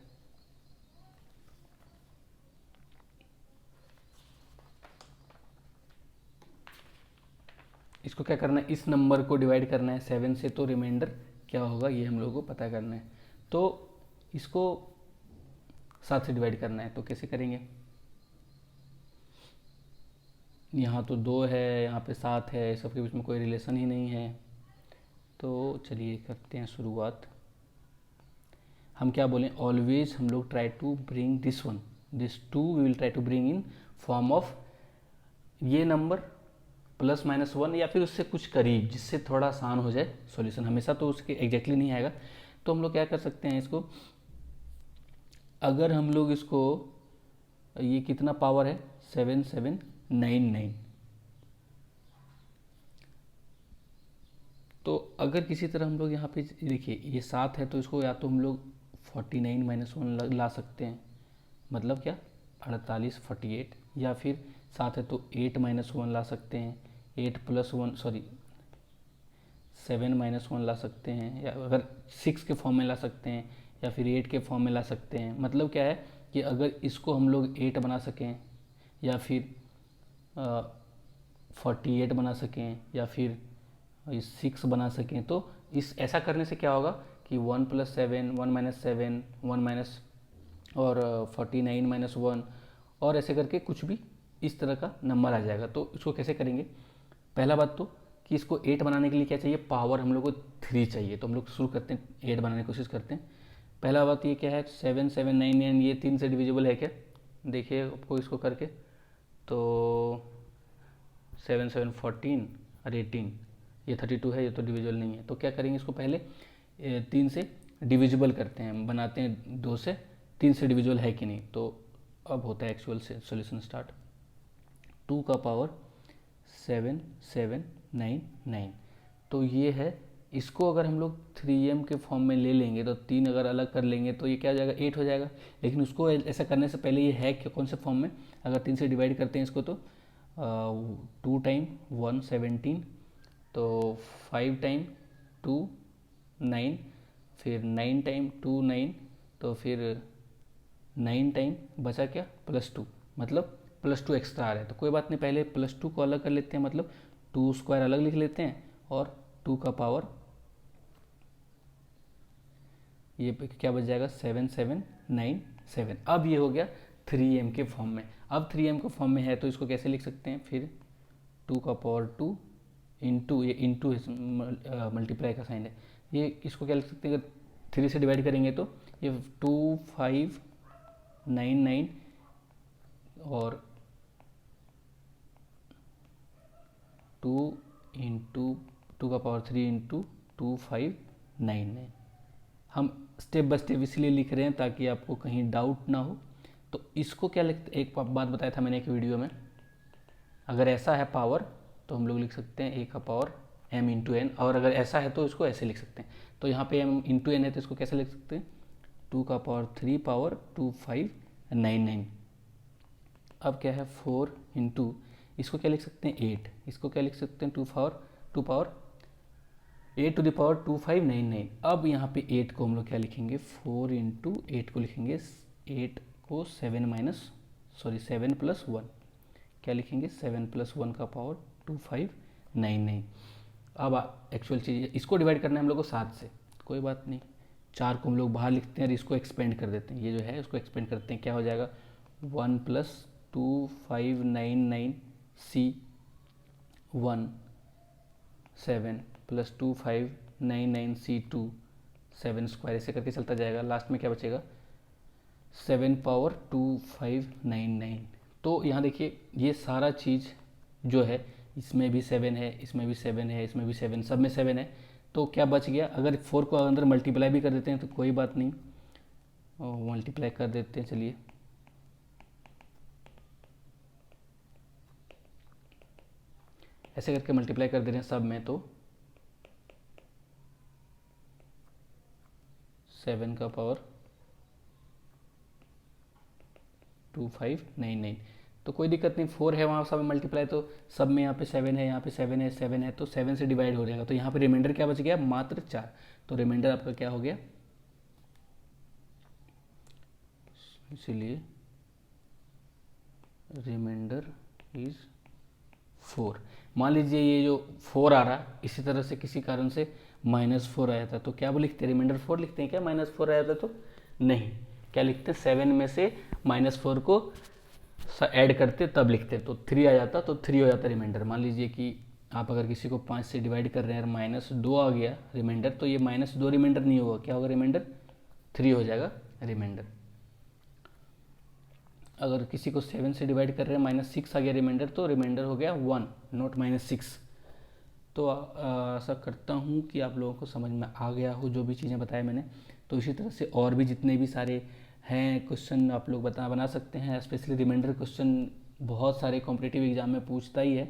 इसको क्या करना है, इस नंबर को डिवाइड करना है 7 से, तो रिमाइंडर क्या होगा ये हम लोगों को पता करना है. तो इसको 7 से डिवाइड करना है, तो कैसे करेंगे. यहाँ तो 2 है, यहाँ पे 7 है, सबके बीच में कोई रिलेशन ही नहीं है. तो चलिए करते हैं शुरुआत. हम क्या बोलें, ऑलवेज हम लोग try to bring this 2 we will try to bring in form of ये नंबर +-1 या फिर उससे कुछ करीब, जिससे थोड़ा आसान हो जाए सॉल्यूशन. हमेशा तो उसके एग्जैक्टली नहीं आएगा. तो हम लोग क्या कर सकते हैं इसको, अगर हम लोग इसको, ये कितना पावर है 7799, तो अगर किसी तरह हम लोग यहाँ पे देखिए ये 7 है, तो इसको या तो हम लोग 49 - 1 ला सकते हैं, मतलब क्या 48 48, या फिर 7 है तो 8 - 1 ला सकते हैं, 8 + 1 सॉरी 7 - 1 ला सकते हैं, या अगर 6 के फॉर्म में ला सकते हैं, या फिर 8 के फॉर्म में ला सकते हैं. मतलब क्या है कि अगर इसको हम लोग 8 बना सकें, या फिर 48 बना सकें, या फिर 6 बना सकें, तो इस ऐसा करने से क्या होगा कि 1 + 7 1 - 7 1 माइनस और 49 - 1 और ऐसे करके कुछ भी इस तरह का नंबर आ जाएगा. तो इसको कैसे करेंगे, पहला बात तो कि इसको 8 बनाने के लिए क्या चाहिए, पावर हम लोग को 3 चाहिए. तो हम लोग शुरू करते हैं 8 बनाने की कोशिश करते हैं. पहला बात ये क्या है, 7799 ये 3 से डिविजिबल है क्या, देखिए आपको इसको करके. तो 7 7 14 और 18, ये 32 है, ये तो डिविजिबल नहीं है. तो क्या करेंगे, इसको पहले 3 से डिविजिबल करते हैं, बनाते हैं 2 से, 3 से डिविजिबल है कि नहीं. तो अब होता है एक्चुअल से सोल्यूशन स्टार्ट. 2 का पावर 7799, तो ये है. इसको अगर हम लोग 3m के फॉर्म में ले लेंगे, तो 3 अगर अलग कर लेंगे तो ये क्या हो जाएगा 8 हो जाएगा. लेकिन उसको ऐसा करने से पहले ये है कि कौन से फॉर्म में, अगर 3 से डिवाइड करते हैं इसको, तो 2 टाइम 1 17, तो 5 टाइम 2 9, फिर 9 टाइम 2 9, तो फिर 9 टाइम बचा क्या +2, मतलब +2 एक्स्ट्रा आ रहा है. तो कोई बात नहीं, पहले +2 को अलग कर लेते हैं, मतलब 2² अलग लिख लेते हैं, और 2 का पावर ये क्या बच जाएगा 7797. अब ये हो गया 3m के फॉर्म में. अब 3m के फॉर्म में है, तो इसको कैसे लिख सकते हैं, फिर 2 का पावर 2 इंटू, ये इंटू मल्टीप्लाई का साइन है, ये इसको क्या लिख सकते हैं, अगर 3 से डिवाइड करेंगे तो ये 2599 और 2 इंटू 2 का पावर 3 इंटू 2599. हम स्टेप बाय स्टेप इसलिए लिख रहे हैं ताकि आपको कहीं डाउट ना हो. तो इसको क्या लिखते, एक बात बताया था मैंने एक वीडियो में, अगर ऐसा है पावर तो हम लोग लिख सकते हैं a का पावर m इंटू एन, और अगर ऐसा है तो इसको ऐसे लिख सकते हैं. तो यहाँ पे m इंटू एन है, तो इसको कैसे लिख सकते हैं, 2 का पावर 3 पावर 2599. अब क्या है 4 इंटू, इसको क्या लिख सकते हैं 8, इसको क्या लिख सकते हैं 2 पावर 8 टू द पावर 2599. अब यहाँ पे 8 को हम लोग क्या लिखेंगे, 4 इंटू 8 को लिखेंगे 8 को 7 + 1, क्या लिखेंगे 7 + 1 का पावर 2599. अब एक्चुअल चीज़, इसको डिवाइड करना है हम लोग को 7 से, कोई बात नहीं, 4 को हम लोग बाहर लिखते हैं और इसको एक्सपेंड कर देते हैं. ये जो है उसको एक्सपेंड करते हैं, क्या हो जाएगा 1 + 2599c 1 7 + 2599c2 7², ऐसे करके चलता जाएगा. लास्ट में क्या बचेगा 7 पावर 2599. तो यहाँ देखिए ये सारा चीज़ जो है, इसमें भी 7 है, इसमें भी 7 है, इसमें भी 7, सब में 7 है. तो क्या बच गया, अगर 4 को अंदर मल्टीप्लाई भी कर देते हैं तो कोई बात नहीं, मल्टीप्लाई कर देते हैं. चलिए ऐसे करके मल्टीप्लाई कर दे रहे हैं सब में, तो 7 का पावर 2599। तो कोई दिक्कत नहीं, 4 है वहाँ सब मल्टीप्लाई, तो सब में यहाँ पे 7 है, यहाँ पे 7 है, 7 है, तो 7 से डिवाइड हो जाएगा। तो यहाँ पे रिमाइंडर क्या बच गया, मात्र 4। तो रिमाइंडर आपका क्या हो गया, इसीलिए रिमाइंडर इज 4। मान लीजिए ये जो 4 आ रहा, इसी तरह से किसी कारण से -4 आया था, तो क्या वो लिखते हैं, रिमाइंडर 4 लिखते हैं क्या, -4 आया था तो नहीं, क्या लिखते हैं, 7 में से -4 को ऐड करते तब लिखते, तो 3 आ जाता, तो 3 हो जाता रिमाइंडर। मान लीजिए कि आप अगर किसी को 5 से डिवाइड कर रहे हैं, -2 आ गया रिमाइंडर, तो ये -2 रिमाइंडर नहीं होगा, क्या होगा रिमाइंडर, 3 हो जाएगा रिमाइंडर। अगर किसी को 7 से डिवाइड कर रहे हैं, -6 आ गया रिमाइंडर, तो रिमाइंडर हो गया 1, नॉट -6। तो आशा करता हूँ कि आप लोगों को समझ में आ गया हो जो भी चीज़ें बताए मैंने। तो इसी तरह से और भी जितने भी सारे हैं क्वेश्चन आप लोग बना सकते हैं, स्पेशली रिमाइंडर क्वेश्चन बहुत सारे कॉम्पिटिटिव एग्जाम में पूछता ही है।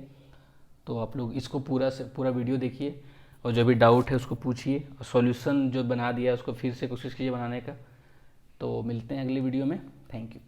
तो आप लोग इसको पूरा से पूरा वीडियो देखिए और जो भी डाउट है उसको पूछिए, और सॉल्यूशन जो बना दिया है उसको फिर से कोशिश कीजिए बनाने का। तो मिलते हैं अगली वीडियो में, थैंक यू।